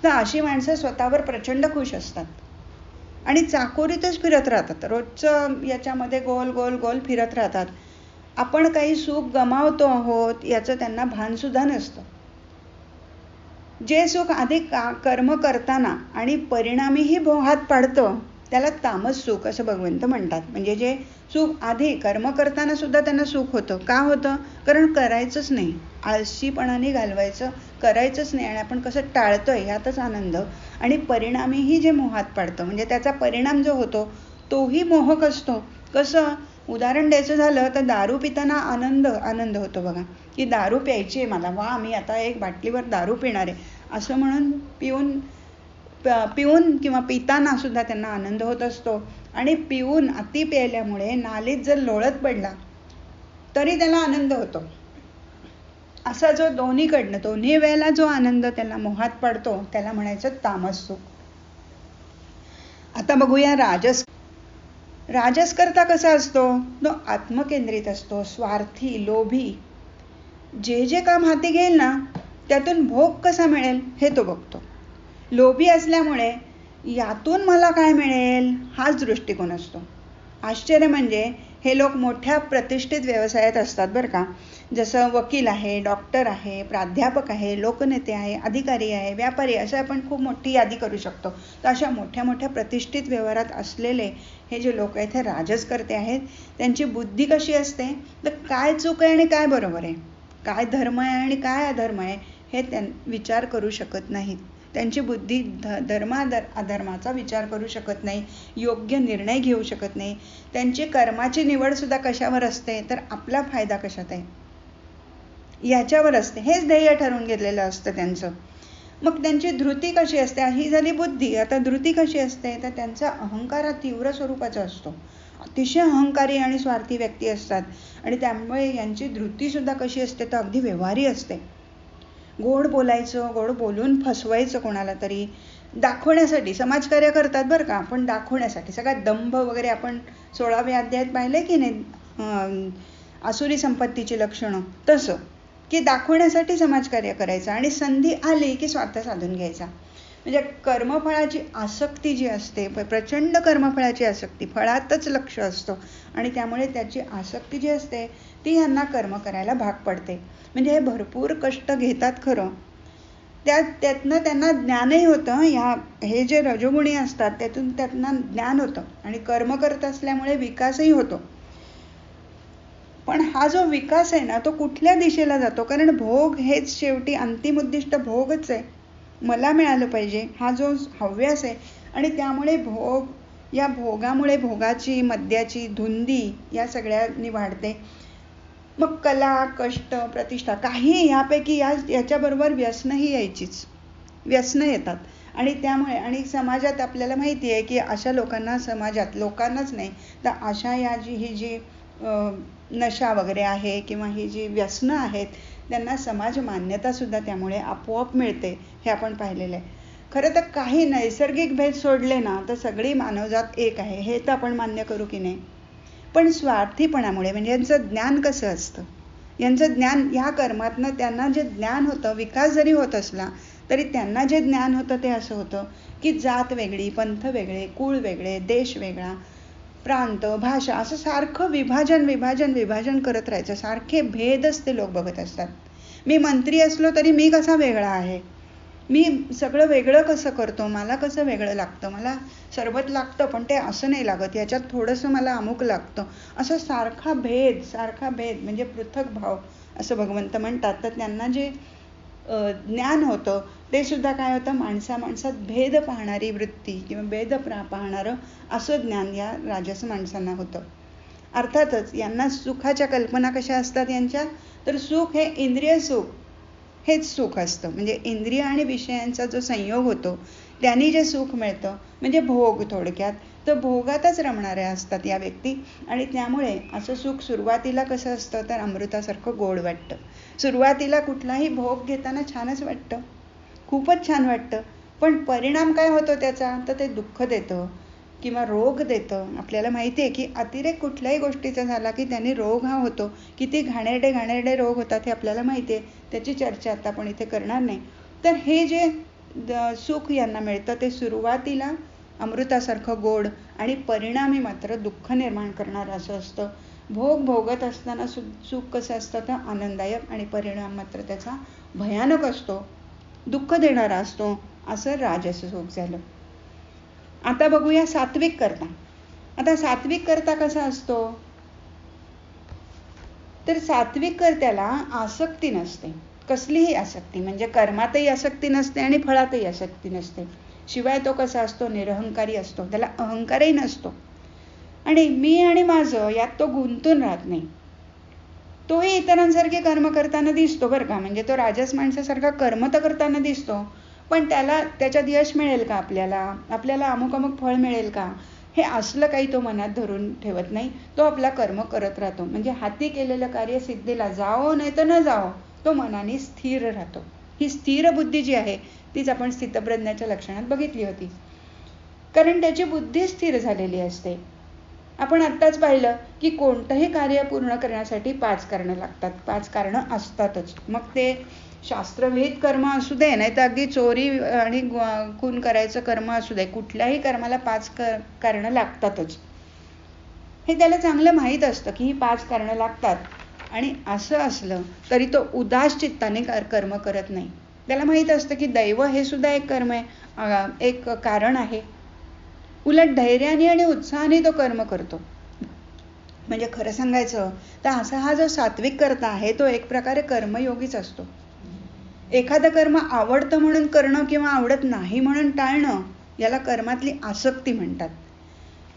तर अशी माणसं स्वतःवर प्रचंड खुश असतात आणि चाकोरीतच फिरत राहतात, रोजचं याच्यामध्ये गोल गोल गोल फिरत राहतात. आपण काही सुख गमावतो आहोत याचं त्यांना भान सुद्धा नसतं. जे सुख आधी कर्म करताना आणि परिणामीही मोहात पाडतं त्याला तामस सुख असं भगवंत म्हणतात. म्हणजे जे सुख आधी कर्म करताना सुद्धा त्यांना सुख होतं, का होतं, कारण करायचंच नाही, आळशीपणाने घालवायचं, करायचंच नाही आणि आपण कसं टाळतोय ह्यातच आनंद. आणि परिणामीही जे मोहात पाडतं, म्हणजे त्याचा परिणाम जो होतो तोही मोहक असतो. कसं, उदाहरण द्यायचं झालं तर दारू पिताना आनंद होतो बघा, की दारू प्यायची आहे मला, वा मी आता एक बाटलीवर दारू पिणार आहे असं म्हणून पिऊन किंवा पिताना सुद्धा त्यांना आनंद होत असतो. आणि पिऊन अति प्यायल्यामुळे नालीत जर लोळत पडला तरी त्याला आनंद होतो. असा जो दोन्ही वेळेला जो आनंद त्याला मोहात पडतो त्याला म्हणायचं तामस सुख. आता बघूया राजस. राजस करता कसा असतो? तो आत्मकेंद्रित असतो, स्वार्थी, लोभी. जे काम हाती घेईल ना त्यातून भोग कसा मिळेल हे तो बघतो. लोभी असल्यामुळे यातून मला काय मिळेल हाच दृष्टिकोन असतो. आश्चर्य म्हणजे हे लोक मोठ्या प्रतिष्ठित व्यवसायात असतात बरं का. जसं वकील आहे, डॉक्टर आहे, प्राध्यापक आहे, लोकनेते आहे, अधिकारी आहे, व्यापारी, असं आपण खूप मोठी यादी करू शकतो. तर अशा मोठ्या मोठ्या प्रतिष्ठित व्यवहारात असलेले हे जे लोक आहेत हे राजसकर्ते आहेत. त्यांची बुद्धी कशी असते तर काय चूक आहे आणि काय बरोबर आहे, काय धर्म आहे आणि काय अधर्म आहे हे विचार करू शकत नाहीत. त्यांची बुद्धी धर्म अधर्माचा विचार करू शकत नाही, योग्य निर्णय घेऊ शकत नाही. त्यांची कर्माची निवड सुद्धा कशावर असते तर आपला फायदा कशात आहे याच्यावर असते. हेच ध्येय ठरवून घेतलेलं असतं त्यांचं. मग त्यांची धृती कशी असते? ही झाली बुद्धी. आता धृती कशी असते तर त्यांचा अहंकार हा तीव्र स्वरूपाचा असतो. अतिशय अहंकारी आणि स्वार्थी व्यक्ती असतात आणि त्यामुळे यांची धृती सुद्धा कशी असते तर अगदी व्यवहारी असते. गोड बोलायचं, गोड बोलून फसवायचं कोणाला तरी दाखवण्यासाठी. समाजकार्य करतात बरं का, पण दाखवण्यासाठी. सगळ्यात दंभ वगैरे आपण 16व्या अध्यायात पाहिलंय की नाही, आसुरी संपत्तीची लक्षणं. तसं की दाखवण्यासाठी समाजकार्य करायचं आणि संधी आली की स्वार्थ साधून घ्यायचा. म्हणजे कर्मफळाची आसक्ती जी असते, प्रचंड कर्मफळाची आसक्ती, फळातच लक्ष असतं आणि त्यामुळे त्याची आसक्ती जी असते ती यांना कर्म करायला भाग पडते. म्हणजे हे भरपूर कष्ट घेतात खरं, त्यातनं त्यांना ज्ञानही होतं. हे जे रजोगुणी असतात त्यातून त्यांना ज्ञान होतं आणि कर्म करत असल्यामुळे विकासही होतो. पण हा जो विकास आहे ना तो कुठल्या दिशेला जातो? कारण भोग हेच शेवटी अंतिम उद्दिष्ट भोगच आहे. मला मिळालं पाहिजे हा जो हव्यास आहे आणि त्यामुळे या भोगामुळे भोगाची, मद्याची धुंदी या सगळ्यांनी वाढते. मग कला, कष्ट, प्रतिष्ठा काही यापैकी याच्याबरोबर व्यसनही यायचीच. व्यसनं येतात आणि त्यामुळे आणि समाजात आपल्याला माहिती आहे की अशा लोकांना समाजात, लोकांनाच नाही तर अशा ही जी नशा वगैरे आहे किंवा ही जी व्यसनं आहेत त्यांना समाज मान्यता सुद्धा त्यामुळे आपोआप मिळते. हे आपण पाहिलेलं आहे. खरं तर काही नैसर्गिक भेद सोडले ना तर सगळी मानवजात एक आहे हे तर आपण मान्य करू की नाही. पण स्वार्थीपणामुळे म्हणजे यांचं ज्ञान कसं असतं, यांचं ज्ञान ह्या कर्मातनं त्यांना जे ज्ञान होतं, विकास जरी होत असला तरी त्यांना जे ज्ञान होतं ते असं होतं की जात वेगळी, पंथ वेगळे, कुळ वेगळे, देश वेगळा, प्रांत, भाषा, असं सारखं विभाजन करत राहायचं. सारखे भेदच ते लोक बघत असतात. मी मंत्री असलो तरी मी कसा वेगळा आहे, मी सगळं वेगळं कसं करतो, मला कसं वेगळं लागतं, मला सरबत लागतं पण ते असं नाही लागत, याच्यात थोडंसं मला अमुक लागतं, असं सारखा भेद म्हणजे पृथक भाव असं भगवंत म्हणतात. तर त्यांना जे ज्ञान होतं ते सुद्धा काय होतं, माणसात भेद पाहणारी वृत्ती किंवा भेद पाहणारं असं ज्ञान या राजस माणसांना होतं. अर्थातच यांना सुखाच्या कल्पना कशा असतात यांच्या, तर सुख हे इंद्रिय सुख हेच सुख असतं. म्हणजे इंद्रिय आणि विषयांचा जो संयोग होतो त्यांनी जे सुख मिळतं म्हणजे भोग. थोडक्यात तर भोगातच रमणाऱ्या असतात या व्यक्ती आणि त्यामुळे असं सुख सुरुवातीला कसं असतं तर अमृतासारखं गोड वाटतं. सुरुवातीला कुठलाही भोग घेताना छानच वाटतं, खूपच छान वाटतं, पण परिणाम काय होतो त्याचा तर ते दुःख देतं किंवा रोग देतं. आपल्याला माहिती आहे की अतिरेक कुठल्याही गोष्टीचा झाला की त्याने रोग हा होतो. किती घाणेरडे रोग होतात हे आपल्याला माहिती आहे, त्याची चर्चा आता आपण इथे करणार नाही. तर हे जे सुख यांना मिळतं ते सुरुवातीला अमृतासारखं गोड आणि परिणामी मात्र दुःख निर्माण करणारं असं असतं. भोग भोगत असताना सुख कसं असतं तर आनंददायक आणि परिणाम मात्र त्याचा भयानक असतो, दुःख देणारा असतो. असं राजस सुख झालं. आता बघूया सात्विक कर्ता. आता सात्विक कर्ता कसा असतो तर सात्विक कर्त्याला आसक्ती नसते, कसलीही आसक्ती. म्हणजे कर्मातही आसक्ती नसते आणि फळातही आसक्ती नसते. शिवाय तो कसा असतो, निरहंकारी असतो, त्याला अहंकारही नसतो आणि मी आणि माझं यात तो गुंतून राहत नाही. तोही इतरांसारखे कर्म करताना दिसतो बरं का, म्हणजे तो राजस माणसासारखा कर्म तर करताना दिसतो पण त्याच्यात यश मिळेल का, आपल्याला अमुक फळ मिळेल का, हे असलं काही तो मनात धरून ठेवत नाही. तो आपला कर्म करत राहतो. म्हणजे हाती केलेलं कार्य सिद्धीला जाओ नाही तर न जाओ तो मनाने स्थिर राहतो. ही स्थिर बुद्धी जी आहे तीच आपण स्थितप्रज्ञाच्या लक्षणात बघितली होती. कारण त्याची बुद्धी स्थिर झालेली असते. आपण आत्ताच पाहिलं की कोणतंही कार्य पूर्ण करण्यासाठी 5 कारणं लागतात. 5 कारणं असतातच. मग ते शास्त्रविहित कर्म असू दे, नाही तर अगदी चोरी आणि खून करायचं कर्म असू दे, कुठल्याही कर्माला 5 कारणं लागतातच. हे त्याला चांगलं माहीत असतं की ही 5 कारणं लागतात. आणि असं असलं तरी तो उदास चित्ताने कर्म करत नाही. त्याला माहीत असतं की दैव हे सुद्धा एक कर्म आहे, एक कारण आहे. उलट धैर्याने आणि उत्साहाने तो कर्म करतो. म्हणजे खरं सांगायचं तर असा हा जो सात्विक कर्ता आहे तो एक प्रकारे कर्मयोगीच असतो. एखादं कर्म आवडतं म्हणून करणं किंवा आवडत नाही म्हणून टाळणं याला कर्मातली आसक्ती म्हणतात.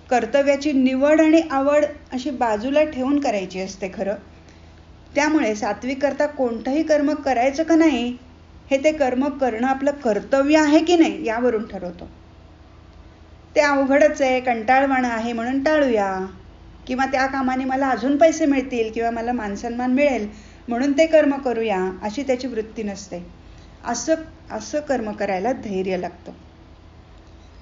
कर्तव्याची निवड आणि आवड अशी बाजूला ठेवून करायची असते खरं. त्यामुळे सात्विक कर्ता कोणतंही कर्म करायचं का नाही हे ते कर्म करणं आपलं कर्तव्य आहे की नाही यावरून ठरवतो. ते अवघडच आहे, कंटाळवाणं आहे म्हणून टाळूया, किंवा त्या कामाने मला अजून पैसे मिळतील किंवा मला मानसन्मान मिळेल म्हणून ते कर्म करूया अशी त्याची वृत्ती नसते. असं कर्म करायला धैर्य लागतं.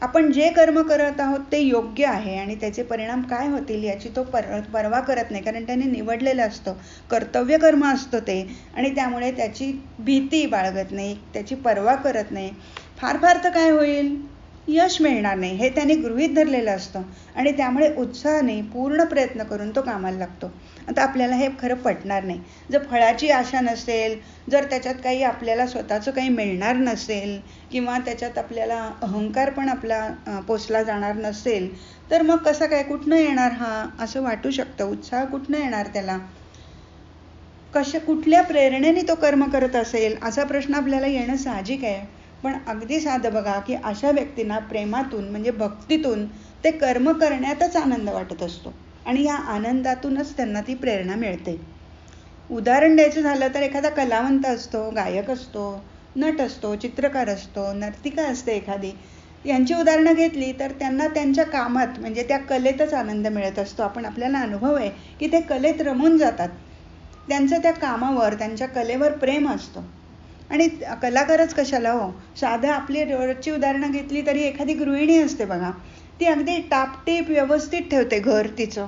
आपण जे कर्म करत आहोत ते योग्य आहे आणि त्याचे परिणाम काय होतील याची तो पर्वा करत नाही, कारण त्याने निवडलेलं असतं, कर्तव्य कर्म असतं ते, आणि त्यामुळे त्याची भीती बाळगत नाही, त्याची पर्वा करत नाही. फार तर काय होईल, यश मिळणार नाही हे त्याने गृहीत धरलेलं असतं आणि त्यामुळे उत्साहाने पूर्ण प्रयत्न करून तो कामाला लागतो. आता आपल्याला हे खरं पटणार नाही. जर फळाची आशा नसेल, जर त्याच्यात काही आपल्याला स्वतःचं काही मिळणार नसेल किंवा त्याच्यात आपल्याला अहंकार पण आपला पोचला जाणार नसेल तर मग कसं काय, कुठनं येणार हा, असं वाटू शकतं. उत्साह कुठनं येणार त्याला, कुठल्या प्रेरणेने तो कर्म करत असेल असा प्रश्न आपल्याला येणं साहजिक आहे. पण अगदी साधं बघा की अशा व्यक्तींना प्रेमातून म्हणजे भक्तीतून ते कर्म करण्यातच आनंद वाटत असतो आणि या आनंदातूनच त्यांना ती प्रेरणा मिळते. उदाहरण द्यायचं झालं तर एखादा कलावंत असतो, गायक असतो, नट असतो, चित्रकार असतो, नर्तिका असते एखादी, यांची उदाहरणं घेतली तर त्यांना त्यांच्या कामात म्हणजे त्या कलेतच आनंद मिळत असतो. आपल्याला अनुभव आहे की ते कलेत रमून जातात. त्यांचं त्या कामावर, त्यांच्या कलेवर प्रेम असतं. आणि कलाकारच कशाला हो, साधं आपली रोजची उदाहरणं घेतली तरी एखादी गृहिणी असते बघा, ती अगदी टापटीप व्यवस्थित ठेवते घर तिचं.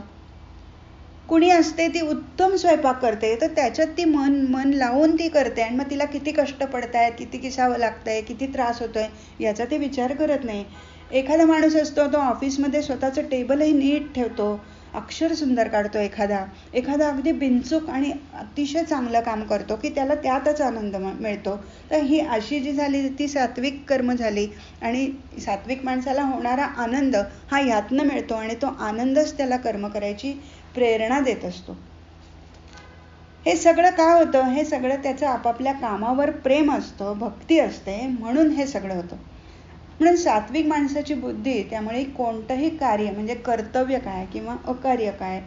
कुणी असते ती उत्तम स्वयंपाक करते तर त्याच्यात ती मन लावून ती करते आणि मग तिला किती कष्ट पडतायत, किती किसावं लागतंय, किती त्रास होतोय याचा ते विचार करत नाही. एखादा माणूस असतो तो ऑफिसमध्ये स्वतःचं टेबलही नीट ठेवतो, अक्षर सुंदर काढतो. एखादा अगदी बिनचूक आणि अतिशय चांगलं काम करतो की त्याला त्यातच आनंद मिळतो. तर ही अशी जी झाली ती सात्विक कर्म झाली आणि सात्विक माणसाला होणारा आनंद हा ह्यातनं मिळतो आणि तो आनंदच त्याला कर्म करायची प्रेरणा देत असतो. हे सगळं काय होतं, हे सगळं त्याचं आपापल्या कामावर प्रेम असतं, भक्ती असते, म्हणून हे सगळं होतं. म्हणून सात्विक माणसाची बुद्धी त्यामुळे कोणतंही कार्य म्हणजे कर्तव्य काय किंवा अकार्य काय,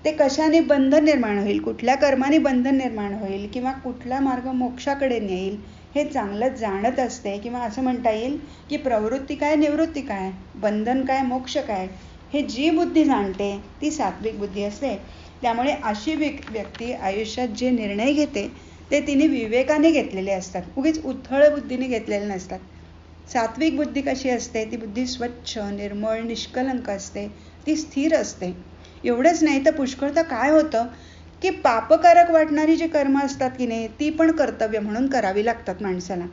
ते कशाने बंधन निर्माण होईल, कुठल्या कर्माने बंधन निर्माण होईल किंवा कुठला मार्ग मोक्षाकडे नेईल हे चांगलं जाणत असते. किंवा असं म्हणता येईल की प्रवृत्ती काय, निवृत्ती काय, बंधन काय, मोक्ष काय, हे जी बुद्धी जाणते ती सात्विक बुद्धी असते. त्यामुळे अशी व्यक्ती आयुष्यात जे निर्णय घेते ते तिने विवेकाने घेतलेले असतात, उगीच उथळ बुद्धीने घेतलेले नसतात. सात्विक बुद्धी कशी असते, ती बुद्धी स्वच्छ, निर्मळ, निष्कलंक असते, ती स्थिर असते. एवढंच नाही तर पुष्कळदा काय होतं की पापकारक वाटणारी जी कर्म असतात की नाही ती पण कर्तव्य म्हणून करावी लागतात माणसाला.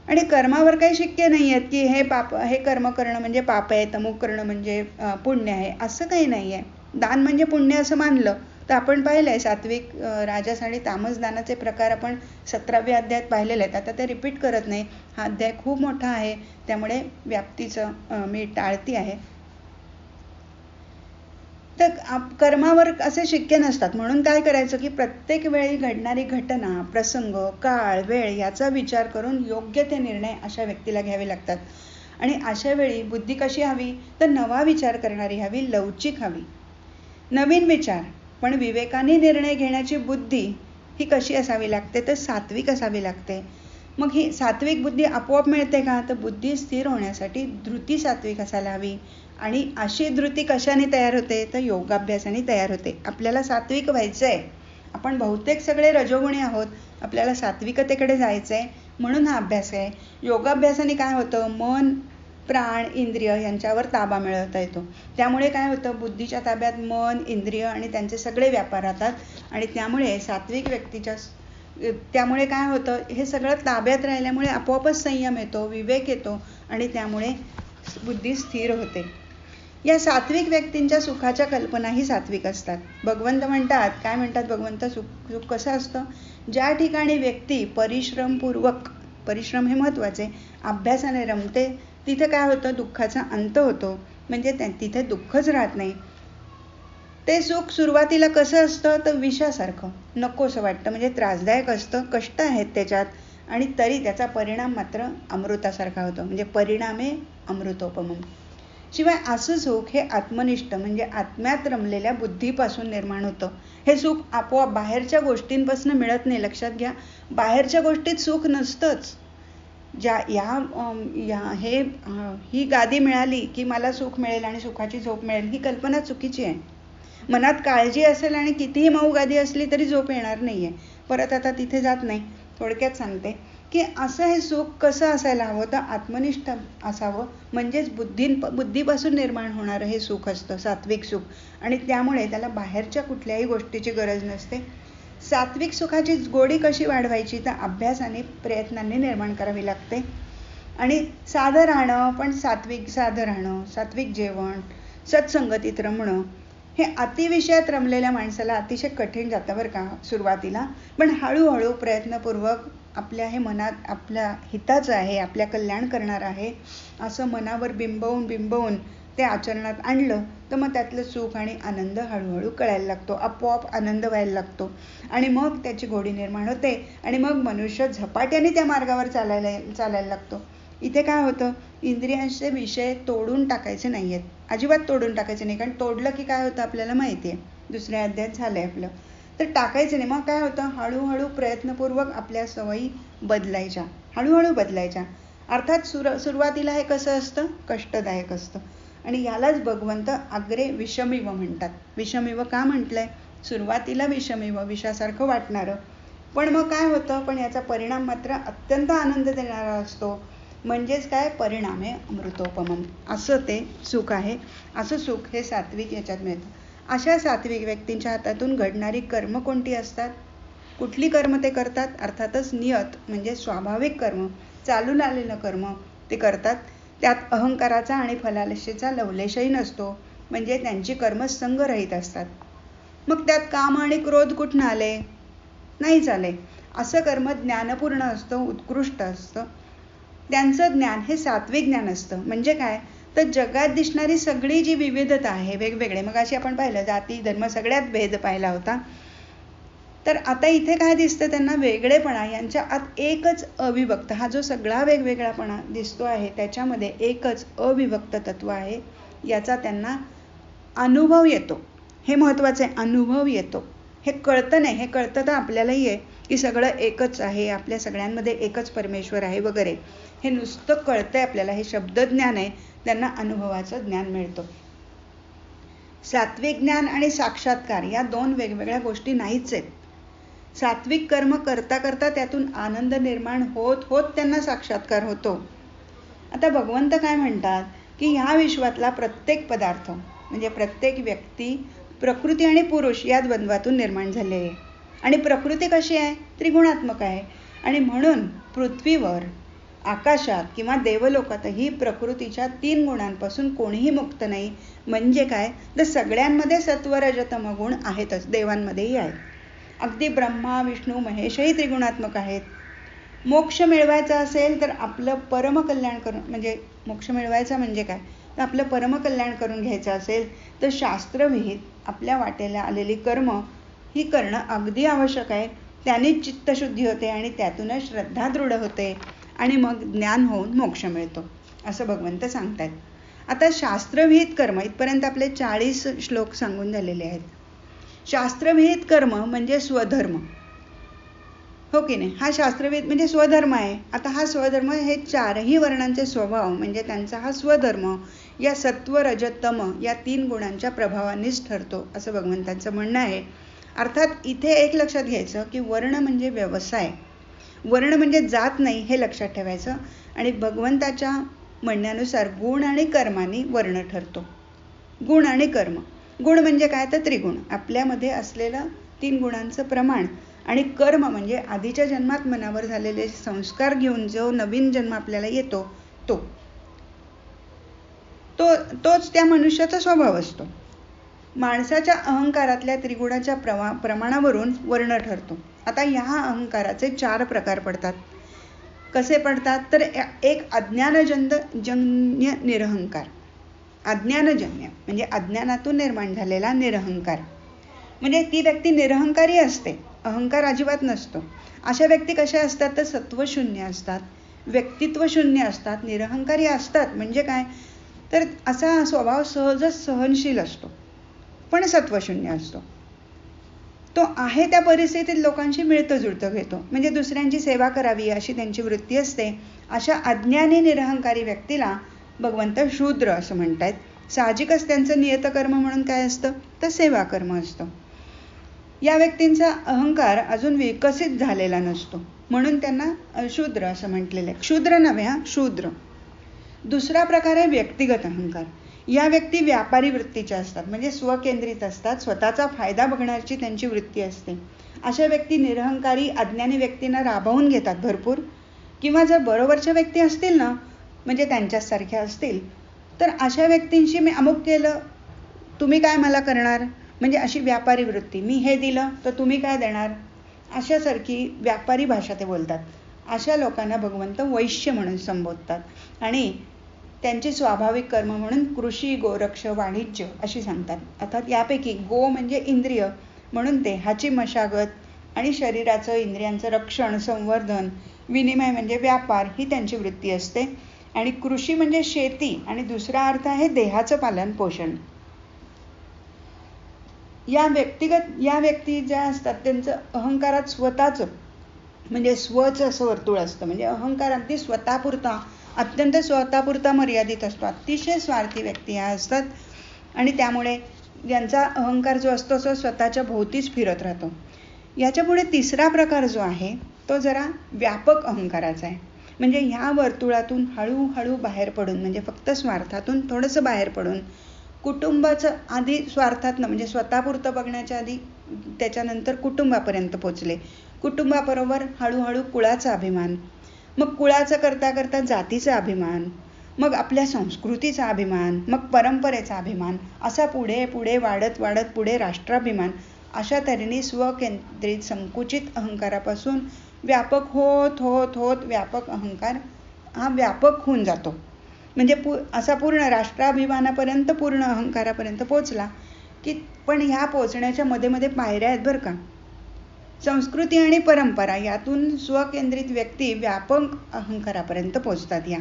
आणि कर्मावर काही शिक्के नाही आहेत की हे कर्म करणं म्हणजे पाप आहे, तमुक करणं म्हणजे पुण्य आहे, असं काही नाही आहे. दान म्हणजे पुण्य असं मानलं तर आपण पाहिलंय सात्विक, राजस आणि तामस दानाचे प्रकार आपण 17व्या अध्यायात पाहिलेले आहेत. आता ते रिपीट करत नाही, हा अध्याय खूप मोठा आहे त्यामुळे व्याप्तीचं मी टाळती आहे. तर कर्मावर असे शिक्के नसतात. म्हणून काय करायचं की प्रत्येक वेळी घडणारी घटना, प्रसंग, काळ, वेळ याचा विचार करून योग्य ते निर्णय अशा व्यक्तीला घ्यावे लागतात. आणि अशा वेळी बुद्धी कशी हवी तर नवा विचार करणारी हवी, लवचिक हवी, नवीन विचार, पण विवेकाने निर्णय घेण्याची बुद्धी ही कशी असावी लागते तर सात्विक असावी लागते. मग ही सात्विक बुद्धी आपोआप मिळते का तर बुद्धी स्थिर होण्यासाठी धृती सात्विक असायला हवी. आणि अशी धृती कशाने तयार होते तर योगाभ्यासाने तयार होते. आपल्याला सात्विक व्हायचंय, आपण बहुतेक सगळे रजोगुणी आहोत, आपल्याला सात्विकतेकडे जायचं आहे म्हणून हा अभ्यास आहे. योगाभ्यासाने काय होतं, मन प्राण इंद्रिय यांच्यावर ताबा मिळवता येतो. त्यामुळे काय होतं, बुद्धीच्या ताब्यात मन इंद्रिय आणि त्यांचे सगळे व्यापार राहतात आणि त्यामुळे सात्विक व्यक्तीच्या त्यामुळे काय होतं, हे सगळं ताब्यात राहिल्यामुळे आपोआपच संयम येतो, विवेक येतो आणि त्यामुळे बुद्धी स्थिर होते. या सात्विक व्यक्तींच्या सुखाच्या कल्पनाही सात्विक असतात. भगवंत म्हणतात, काय म्हणतात भगवंत, सुख कसं असतं, ज्या ठिकाणी व्यक्ती परिश्रमपूर्वक, परिश्रम हे महत्वाचे, अभ्यासाने रमते, तिथे काय होतं, दुःखाचा अंत होतो, म्हणजे तिथे दुःखच राहत नाही. ते सुख सुरुवातीला कसं असतं, तर विषासारखं, नकोसं वाटतं, म्हणजे त्रासदायक असतं, कष्ट आहेत त्याच्यात, आणि तरी त्याचा परिणाम मात्र अमृतासारखा होतो, म्हणजे परिणामे अमृतोपमम. शिवाय असं सुख हे आत्मनिष्ठ म्हणजे आत्म्यात रमलेल्या बुद्धीपासून निर्माण होतं. हे सुख आपोआप बाहेरच्या गोष्टींपासून मिळत नाही. लक्षात घ्या, बाहेरच्या गोष्टीत सुख नसतंच. ही गादी मिळाली की मला सुख मिळेल आणि सुखाची झोप मिळेल, ही कल्पना चुकीची आहे. मनात काळजी असेल आणि कितीही मऊ गादी असली तरी झोप येणार नाहीये. परत आता तिथे जात नाही. थोडक्यात सांगते की असं हे सुख कसं असायला हवं, तर आत्मनिष्ठ असावं, म्हणजेच बुद्धीपासून निर्माण होणारं हे सुख असतं, सात्विक सुख, आणि त्यामुळे त्याला बाहेरच्या कुठल्याही गोष्टीची गरज नसते. सात्विक सुखाची गोडी कशी वाढवायची, तर अभ्यासाने प्रयत्नांनी निर्माण करावी लागते. आणि साधं राहणं, पण साधं राहणं, सात्विक जेवण, सत्संगतीत रमणं, हे अतिविषयात रमलेल्या माणसाला अतिशय कठीण जातं बरं का सुरुवातीला, पण हळूहळू प्रयत्नपूर्वक आपल्या हे मनात आपल्या हिताचं आहे, आपल्या कल्याण करणार आहे असं मनावर बिंबवून ते आचरणात आणलं तर मग त्यातलं सुख आणि आनंद हळूहळू कळायला लागतो, आपोआप आनंद व्हायला लागतो आणि मग त्याची गोडी निर्माण होते आणि मग मनुष्य झपाट्याने त्या मार्गावर चालायला लागतो. इथे काय होतं, इंद्रियांचे विषय तोडून टाकायचे नाही आहेत, अजिबात तोडून टाकायचे नाही, कारण तोडलं की काय होतं आपल्याला माहिती आहे, दुसऱ्या अध्यायात झालंय आपलं, तर टाकायचं नाही. मग काय होतं, हळूहळू प्रयत्नपूर्वक आपल्या सवयी बदलायच्या, हळूहळू बदलायच्या. अर्थात सुरुवातीला हे कसं असतं, कष्टदायक असतं आणि यालाच भगवंत अग्रे विषमिव म्हणतात. विषमिव का म्हटलंय, सुरुवातीला विषमिव, विषासारखं वाटणारं, पण मग काय होतं, पण याचा परिणाम मात्र अत्यंत आनंद देणारा असतो, म्हणजेच काय, परिणामे अमृतोपमम, असं ते सुख आहे. असं सुख हे सात्विक याच्यात मिळतं. अशा सात्विक व्यक्तींच्या हातातून घडणारी कर्म कोणती असतात, कुठली कर्म ते करतात, अर्थातच नियत म्हणजे स्वाभाविक कर्म, चालून आलेलं कर्म ते करतात. त्यात अहंकाराचा आणि फलालेशेचा लवलेशही नसतो, म्हणजे त्यांची कर्म संगरहित असतात. मग त्यात काम आणि क्रोध कुठून आले, नाहीच आले. असं कर्म ज्ञानपूर्ण असतं, उत्कृष्ट असतं. त्यांचं ज्ञान हे सात्विक ज्ञान असतं. म्हणजे काय, तर जगात दिसणारी सगळी जी विविधता आहे, वेगवेगळे, मग अशी आपण पाहिलं जाती धर्म सगळ्यात भेद पाहिला होता, तर आता इथे काय दिसतं, त्यांना वेगळेपणा, यांच्या आत एकच अविभक्त, हा जो सगळा वेगवेगळापणा दिसतो आहे त्याच्यामध्ये एकच अविभक्त तत्व आहे, याचा त्यांना अनुभव येतो. हे महत्वाचं आहे, अनुभव येतो. हे कळतं नाही, हे कळतं तर आपल्यालाही आहे की सगळं एकच आहे, आपल्या सगळ्यांमध्ये एकच परमेश्वर आहे वगैरे, हे नुसतं कळतंय आपल्याला, हे शब्दज्ञान आहे, त्यांना अनुभवाचं ज्ञान मिळतं. सात्विक ज्ञान आणि साक्षात्कार या दोन वेगवेगळ्या गोष्टी नाहीच आहेत. सात्विक कर्म करता करता त्यातून आनंद निर्माण होत होत त्यांना साक्षात्कार होतो. आता भगवंत काय म्हणतात की ह्या विश्वातला प्रत्येक पदार्थ म्हणजे प्रत्येक व्यक्ती प्रकृती आणि पुरुष या द्वंद्वातून निर्माण झाले आहे, आणि प्रकृती कशी आहे, त्रिगुणात्मक आहे, आणि म्हणून पृथ्वीवर, आकाशात किंवा देवलोकातही प्रकृतीच्या 3 गुणांपासून कोणीही मुक्त नाही. म्हणजे काय, तर सगळ्यांमध्ये सत्व रज तम गुण आहेतच, देवांमध्येही आहेत. अगदी ब्रह्मा विष्णू महेशही त्रिगुणात्मक आहेत. मोक्ष मिळवायचा असेल तर आपलं परमकल्याण करून, म्हणजे मोक्ष मिळवायचा म्हणजे काय, तर आपलं परमकल्याण करून घ्यायचं असेल तर शास्त्रविहित आपल्या वाटेला आलेली कर्म ही करणं अगदी आवश्यक आहे. त्यानेच चित्तशुद्धी होते आणि त्यातूनच श्रद्धा दृढ होते आणि मग ज्ञान होऊन मोक्ष मिळतो, असं भगवंत सांगतात. आता शास्त्रविहित कर्म, इथपर्यंत आपले 40 श्लोक सांगून झालेले आहेत. शास्त्रविहित कर्म म्हणजे स्वधर्म, हो की नाही, हा शास्त्रविहित म्हणजे स्वधर्म आहे. आता हा स्वधर्म हे 4ही वर्णांचे स्वभाव म्हणजे त्यांचा हा स्वधर्म या सत्व रजतम या 3 गुणांच्या प्रभावानेच ठरतो, असं भगवंतांचं म्हणणं आहे. अर्थात इथे एक लक्षात घ्यायचं की वर्ण म्हणजे व्यवसाय, वर्ण म्हणजे जात नाही हे लक्षात ठेवायचं. आणि भगवंताच्या म्हणण्यानुसार गुण आणि कर्माने वर्ण ठरतो. गुण आणि कर्म. गुण म्हणजे काय तर त्रिगुण, आपल्यामध्ये असलेलं 3 गुणांचं प्रमाण. आणि कर्म म्हणजे आधीच्या जन्मात मनावर झालेले संस्कार घेऊन जो नवीन जन्म आपल्याला येतो तोच त्या मनुष्याचा स्वभाव असतो. माणसाच्या अहंकारातल्या त्रिगुणाच्या प्रमाणावरून वर्ण ठरतो. आता ह्या अहंकाराचे 4 प्रकार पडतात. कसे पडतात तर एक अज्ञानजन्य निरहंकार. अज्ञानजन्य म्हणजे अज्ञानातून निर्माण झालेला निरहंकार. म्हणजे ती व्यक्ती निरहंकारी असते, अहंकार अजिबात नसतो. अशा व्यक्ती कशा असतात तर सत्वशून्य असतात, व्यक्तित्व शून्य असतात, निरहंकारी असतात. म्हणजे काय तर असा स्वभाव सहजच सहनशील असतो, पण सत्वशून्य असतो. तो आहे त्या परिस्थितीत लोकांशी मिळतं जुळतं घेतो, म्हणजे दुसऱ्यांची सेवा करावी अशी त्यांची वृत्ती असते. अशा अज्ञानी निरहंकारी व्यक्तीला भगवंत शूद्र असं म्हणतायत. साहजिकच त्यांचं नियतकर्म म्हणून काय असतं तर सेवा कर्म असतं. या व्यक्तींचा अहंकार अजून विकसित झालेला नसतो, म्हणून त्यांना शूद्र असं म्हटलेलं आहे. क्षुद्र नव्हे, शूद्र. दुसरा प्रकार आहे व्यक्तिगत अहंकार. या व्यक्ती व्यापारी वृत्तीच्या असतात, म्हणजे स्वकेंद्रित असतात, स्वतःचा फायदा बघण्याची त्यांची वृत्ती असते. अशा व्यक्ती निरहंकारी अज्ञानी व्यक्तींना राबवून घेतात भरपूर. किंवा जर बरोबरच्या व्यक्ती असतील ना, म्हणजे त्यांच्यासारख्या असतील, तर अशा व्यक्तींशी मी अमुक केलं तुम्ही काय मला करणार, म्हणजे अशी व्यापारी वृत्ती. मी हे दिलं तर तुम्ही काय देणार, अशासारखी व्यापारी भाषा ते बोलतात. अशा लोकांना भगवंत वैश्य म्हणून संबोधतात. आणि त्यांची स्वाभाविक कर्म म्हणून कृषी, गोरक्ष, वाणिज्य अशी सांगतात. अर्थात यापैकी गो म्हणजे इंद्रिय म्हणून देहाची मशागत आणि शरीराचं इंद्रियांचं रक्षण, संवर्धन, विनिमय म्हणजे व्यापार ही त्यांची वृत्ती असते. आणि कृषी म्हणजे शेती आणि दुसरा अर्थ आहे देहाचं पालन पोषण. या व्यक्ती ज्या असतात त्यांचं अहंकारात स्वतःचं म्हणजे स्वचं असं वर्तुळ असतं. म्हणजे अहंकार अगदी स्वतःपुरता, अत्यंत स्वतःपुरता मर्यादित असतो. अतिशय स्वार्थी व्यक्ती ह्या असतात. आणि त्यामुळे यांचा अहंकार जो असतो तो स्वतःच्या भोवतीच फिरत राहतो. याच्या पुढे तिसरा प्रकार जो आहे तो जरा व्यापक अहंकाराचा आहे. म्हणजे ह्या वर्तुळातून हळूहळू बाहेर पडून, म्हणजे फक्त स्वार्थातून थोडंसं बाहेर पडून, कुटुंबाचं आधी स्वार्थातनं म्हणजे स्वतःपुरतं बघण्याच्या आधी त्याच्यानंतर कुटुंबापर्यंत पोचले. कुटुंबाबरोबर हळूहळू कुळाचा अभिमान, मग कुळाचं करता करता जातीचा अभिमान, मग आपल्या संस्कृतीचा अभिमान, मग परंपरेचा अभिमान, असा पुढे पुढे वाढत वाढत पुढे राष्ट्राभिमान. अशा तऱ्हेने स्वकेंद्रित संकुचित अहंकारापासून व्यापक होत होत होत व्यापक अहंकार हा व्यापक होऊन जातो. म्हणजे असा पूर्ण राष्ट्राभिमानापर्यंत, पूर्ण अहंकारापर्यंत पोचला की, पण ह्या पोचण्याच्या मध्ये मध्ये पायऱ्या आहेत बरं का. संस्कृती आणि परंपरा यातून स्वकेंद्रित व्यक्ती व्यापक अहंकारापर्यंत पोचतात. या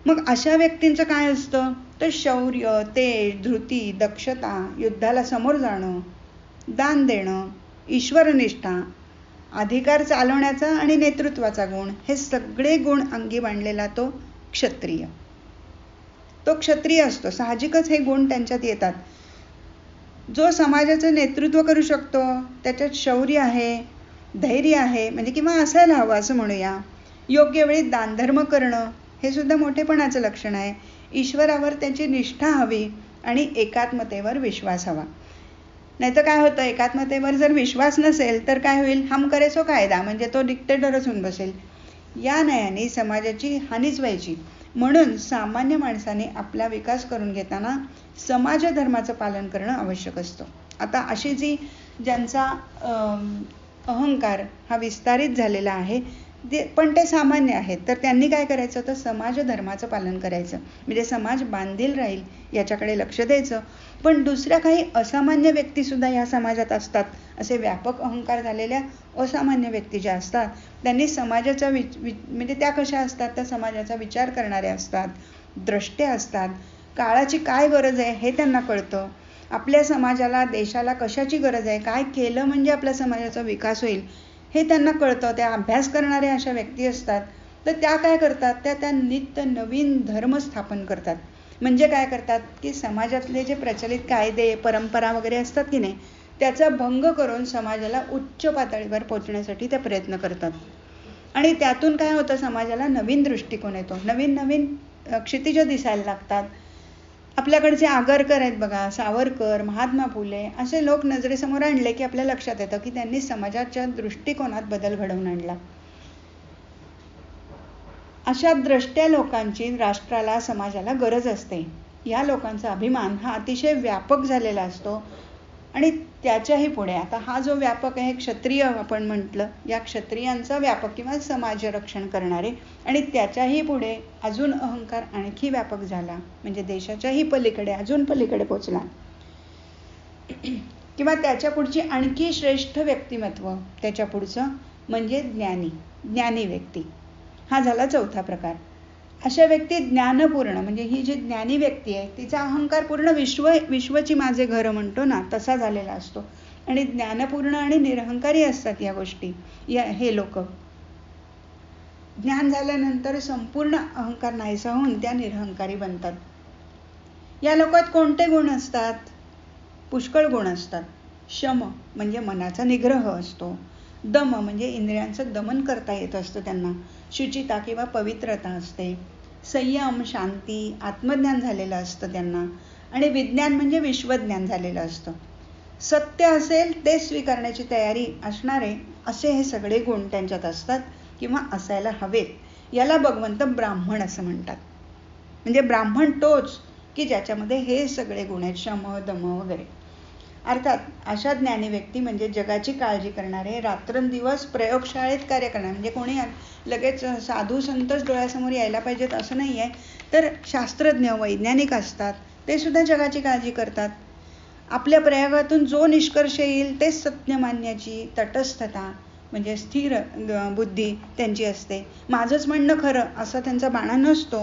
मग अशा व्यक्तींचं काय असतं तर शौर्य, तेज, धृती, दक्षता, युद्धाला समोर जाणं, दान देणं, ईश्वरनिष्ठा, अधिकार चालवण्याचा आणि नेतृत्वाचा गुण, हे सगळे गुण अंगी बांधलेला तो क्षत्रिय. तो क्षत्रिय असतो. साहजिकच हे गुण त्यांच्यात येतात. जो समाजाचं नेतृत्व करू शकतो, त्याच्यात शौर्य आहे, धैर्य आहे, म्हणजे किंवा असायला हवं असं म्हणूया. योग्य वेळी दानधर्म करणं हे सुद्धा मोठेपणाचं लक्षण आहे. ईश्वरावर त्याची निष्ठा हवी आणि एकात्मतेवर विश्वास हवा. नाहीतर काय होतं, एकात्मतेवर जर विश्वास नसेल तर काय होईल, हम करे सो कायदा, म्हणजे तो डिक्टेटरच होऊन बसेल. या नयाने समाजाची हानीच व्हायची. म्हणून सामान्य माणसाने आपला विकास करून घेताना समाज धर्माचं पालन करणं आवश्यक असतं. आता अशी ज्यांचा अहंकार हा विस्तारित झालेला आहे पण ते सामान्य आहेत, तर त्यांनी काय करायचं तर समाज धर्माचं पालन करायचं. म्हणजे समाज बांधील राहील याच्याकडे लक्ष द्यायचं. पण दुसऱ्या काही असामान्य व्यक्ती सुद्धा या समाजात असतात. असे व्यापक अहंकार झालेल्या असामान्य व्यक्ती ज्या असतात त्यांनी समाजाचा म्हणजे त्या कशा असतात तर समाजाचा विचार करणाऱ्या असतात, द्रष्ट्या असतात. काळाची काय गरज आहे हे त्यांना कळतं. आपल्या समाजाला, देशाला कशाची गरज आहे, काय केलं म्हणजे आपल्या समाजाचा विकास होईल हे त्यांना कळतं. त्या अभ्यास करणाऱ्या अशा व्यक्ती असतात. तर त्या काय करतात, त्या नित्य नवीन धर्म स्थापन करतात. म्हणजे काय करतात की समाजातले जे प्रचलित कायदे, परंपरा वगैरे असतात की नाही, त्याचा भंग करून समाजाला उच्च पातळीवर पोहोचण्यासाठी ते प्रयत्न करतात. आणि त्यातून काय होतं, समाजाला नवीन दृष्टिकोन येतो, नवीन नवीन क्षितिज दिसायला लागतात. आपल्याकडचे आगरकर आहेत बघा, सावरकर, महात्मा फुले, असे लोक नजरेसमोर आणले की आपल्या लक्षात येतं की त्यांनी समाजाच्या दृष्टिकोनात बदल घडवून आणला. अशा द्रष्ट्या लोकांची राष्ट्राला, समाजाला गरज असते. या लोकांचा अभिमान हा अतिशय व्यापक झालेला असतो. आणि त्याच्याही पुढे आता हा जो व्यापक आहे, क्षत्रिय आपण म्हटलं, या क्षत्रियांचा व्यापक किंवा समाज रक्षण करणारे, आणि त्याच्याही पुढे अजून अहंकार आणखी व्यापक झाला, म्हणजे देशाच्याही पलीकडे, अजून पलीकडे पोचला. किंवा त्याच्या पुढची आणखी श्रेष्ठ व्यक्तिमत्व, त्याच्या पुढचं म्हणजे ज्ञानी व्यक्ती. हा झाला चौथा प्रकार. अशा व्यक्ती ज्ञानपूर्ण, म्हणजे ही जी ज्ञानी व्यक्ती आहे तिचा अहंकार पूर्ण विश्वची माझे घर म्हणतो ना, तसा झालेला असतो. आणि ज्ञानपूर्ण आणि निरहंकारी असतात या गोष्टी. हे लोक ज्ञान झाल्यानंतर संपूर्ण अहंकार नाहीसा होऊन त्या निरहंकारी बनतात. या लोकात कोणते गुण असतात? पुष्कळ गुण असतात. शम म्हणजे मनाचा निग्रह असतो. दम म्हणजे इंद्रियांचं दमन करता येत असतं त्यांना. शुचिता किंवा पवित्रता असते. संयम, शांती, आत्मज्ञान झालेलं असतं त्यांना. आणि विज्ञान म्हणजे विश्वज्ञान झालेलं असतं. सत्य असेल ते स्वीकारण्याची तयारी असणारे असे हे सगळे गुण त्यांच्यात असतात किंवा असायला हवेत. याला भगवंत ब्राह्मण असं म्हणतात. म्हणजे ब्राह्मण तोच की ज्याच्यामध्ये हे सगळे गुण आहेत, शम, दम वगैरे. अर्थात अशा ज्ञानी व्यक्ती म्हणजे जगाची काळजी करणारे, रात्रंदिवस प्रयोगशाळेत कार्य करणारे. म्हणजे कोणी लगेच साधू संतच डोळ्यासमोर यायला पाहिजेत असं नाही आहे, तर शास्त्रज्ञ, वैज्ञानिक असतात, ते सुद्धा जगाची काळजी करतात. आपल्या प्रयोगातून जो निष्कर्ष येईल ते सत्य मानण्याची तटस्थता, म्हणजे स्थिर बुद्धी त्यांची असते. माझंच म्हणणं खरं असा त्यांचा बाणा नसतो.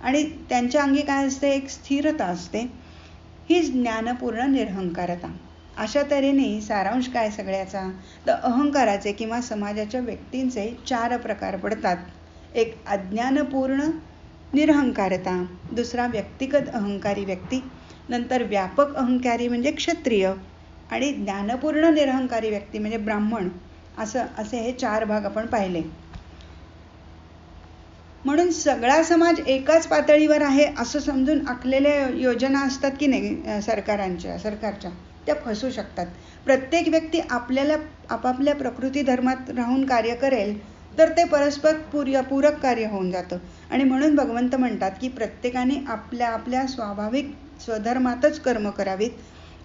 आणि त्यांच्या अंगी काय असते? एक स्थिरता असते. ही ज्ञानपूर्ण निरहंकारता. अशा तऱ्हेने सारांश काय सगळ्याचा, तर अहंकाराचे किंवा समाजाच्या व्यक्तींचे 4 प्रकार पडतात. एक अज्ञानपूर्ण निरहंकारता, दुसरा व्यक्तिगत अहंकारी व्यक्ती, नंतर व्यापक अहंकारी म्हणजे क्षत्रिय, आणि ज्ञानपूर्ण निरहंकारी व्यक्ती म्हणजे ब्राह्मण. असे हे 4 भाग आपण पाहिले. म्हणून सगळा समाज एकाच पातळीवर आहे असं समजून आखलेल्या योजना असतात की नाही सरकारच्या, त्या फसू शकतात. प्रत्येक व्यक्ती आपापल्या प्रकृती धर्मात राहून कार्य करेल तर ते परस्पर पूरक कार्य होऊन जातं. आणि म्हणून भगवंत म्हणतात की प्रत्येकाने आपल्या स्वाभाविक स्वधर्मातच कर्म करावीत.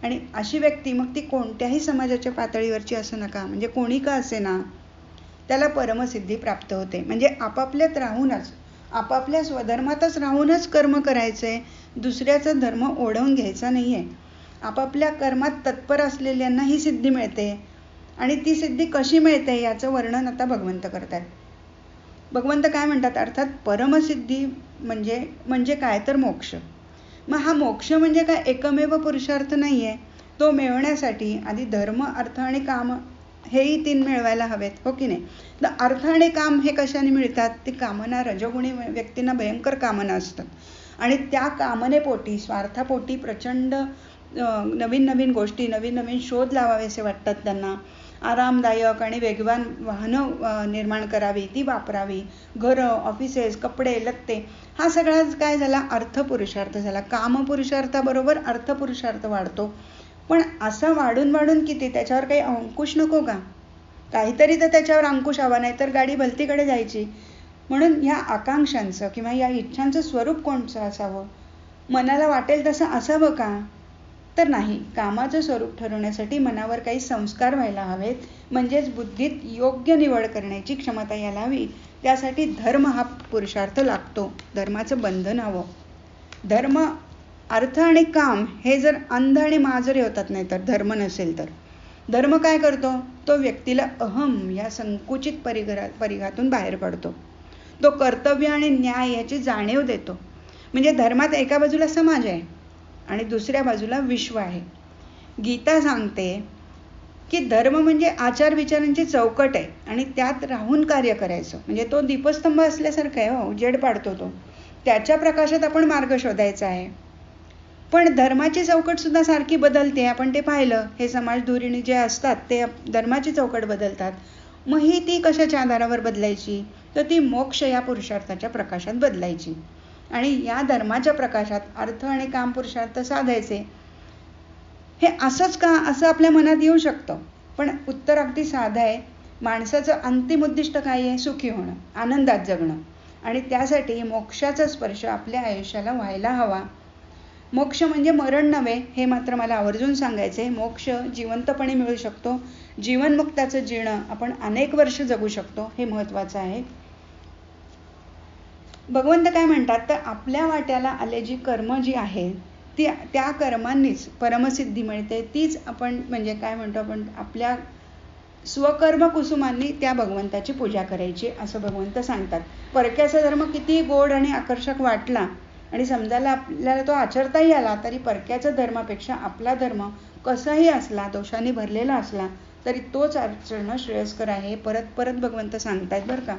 आणि अशी व्यक्ती मग ती कोणत्याही समाजाच्या पातळीवरची असू नका, म्हणजे कोणी का असे ना, त्याला परमसिद्धी प्राप्त होते. म्हणजे आपापल्यात राहूनच, आपापल्या स्वधर्मातच राहूनच कर्म करायचंय, दुसऱ्याचा धर्म ओढवून घ्यायचा नाहीये. आपापल्या कर्मात तत्पर असलेल्यांना ही सिद्धी मिळते. आणि ती सिद्धी कशी मिळते याचं वर्णन आता भगवंत करतात. भगवंत काय म्हणतात? अर्थात परमसिद्धी म्हणजे काय तर मोक्ष. मग हा मोक्ष म्हणजे काय एकमेव पुरुषार्थ नाहीये. तो मिळवण्यासाठी आधी धर्म, अर्थ आणि काम हेही 3 मिळवायला हवेत, हो की नाही? तर अर्थ आणि काम हे कशाने मिळतात? ती कामना, रजोगुणी व्यक्तींना भयंकर कामना असतात. आणि त्या कामनेपोटी, स्वार्थापोटी प्रचंड नवीन नवीन गोष्टी, नवीन नवीन शोध लावावेसे वाटतात त्यांना. आरामदायक आणि वेगवान वाहनं निर्माण करावी, ती वापरावी, घरं, ऑफिसेस, कपडे, लत्ते, हा सगळाच काय झाला? अर्थपुरुषार्थ झाला. कामपुरुषार्थाबरोबर अर्थपुरुषार्थ वाढतो. पण असा वाढून किती? त्याच्यावर काही अंकुश नको का? काहीतरी तर त्याच्यावर अंकुश हवा, नाही तर गाडी भलतीकडे जायची. म्हणून या आकांक्षांचं किंवा या इच्छांचं स्वरूप कोणचं असावं? मनाला वाटेल तसं असावं का? तर नाही. कामाचं स्वरूप ठरवण्यासाठी मनावर काही संस्कार व्हायला हवेत, म्हणजेच बुद्धीत योग्य निवड करण्याची क्षमता यायला हवी. त्यासाठी धर्म हा पुरुषार्थ लागतो. धर्माचं बंधन हवं. धर्म, अर्थ आणि काम हे जर अंध आणि माजरे होतात, नाही तर धर्म नसेल तर. धर्म काय करतो? तो व्यक्तीला अहम या संकुचित परिघातून बाहेर काढतो. तो कर्तव्य आणि न्याय याची जाणीव देतो. म्हणजे धर्मात एका बाजूला समाज आहे आणि दुसऱ्या बाजूला विश्व आहे. गीता सांगते की धर्म म्हणजे आचार विचारांची चौकट आहे आणि त्यात राहून कार्य करायचं. म्हणजे तो दीपस्तंभ असल्यासारखा आहे, हो, उजेड पाडतो तो. त्याच्या प्रकाशात आपण मार्ग शोधायचा आहे. पण धर्माची चौकट सुद्धा सारखी बदलते, आपण ते पाहिलं. हे समाजधोरणी जे असतात ते धर्माची चौकट बदलतात. मग ही ती कशाच्या आधारावर बदलायची? तर ती मोक्ष या पुरुषार्थाच्या प्रकाशात बदलायची. आणि या धर्माच्या प्रकाशात अर्थ आणि काम पुरुषार्थ साधायचे. हे असंच का, असं आपल्या मनात येऊ शकतं. पण उत्तर अगदी साधं आहे. माणसाचं अंतिम उद्दिष्ट काय आहे? सुखी होणं, आनंदात जगणं. आणि त्यासाठी मोक्षाचा स्पर्श आपल्या आयुष्याला व्हायला हवा. मोक्ष म्हणजे मरण नव्हे, हे मात्र मला आवर्जून सांगायचे. मोक्ष जिवंतपणे मिळू शकतो. जीवनमुक्ताचं जीणं आपण अनेक वर्ष जगू शकतो, हे महत्वाचं आहे. भगवंत काय म्हणतात, तर आपल्या वाट्याला आले जी कर्म जी आहेत त्या कर्मांनीच परमसिद्धी मिळते. तीच आपण म्हणजे काय म्हणतो आपण, आपल्या स्वकर्म कुसुमांनी त्या भगवंताची पूजा करायची, असं भगवंत सांगतात. परक्याचा धर्म किती गोड आणि आकर्षक वाटला आणि समजायला आपल्याला तो आचरताही आला, तरी परक्याच्या धर्मापेक्षा आपला धर्म कसाही असला, दोषांनी भरलेला असला, तरी तोच आचरणं श्रेयस्कर आहे. परत परत भगवंत सांगतायत बरं का.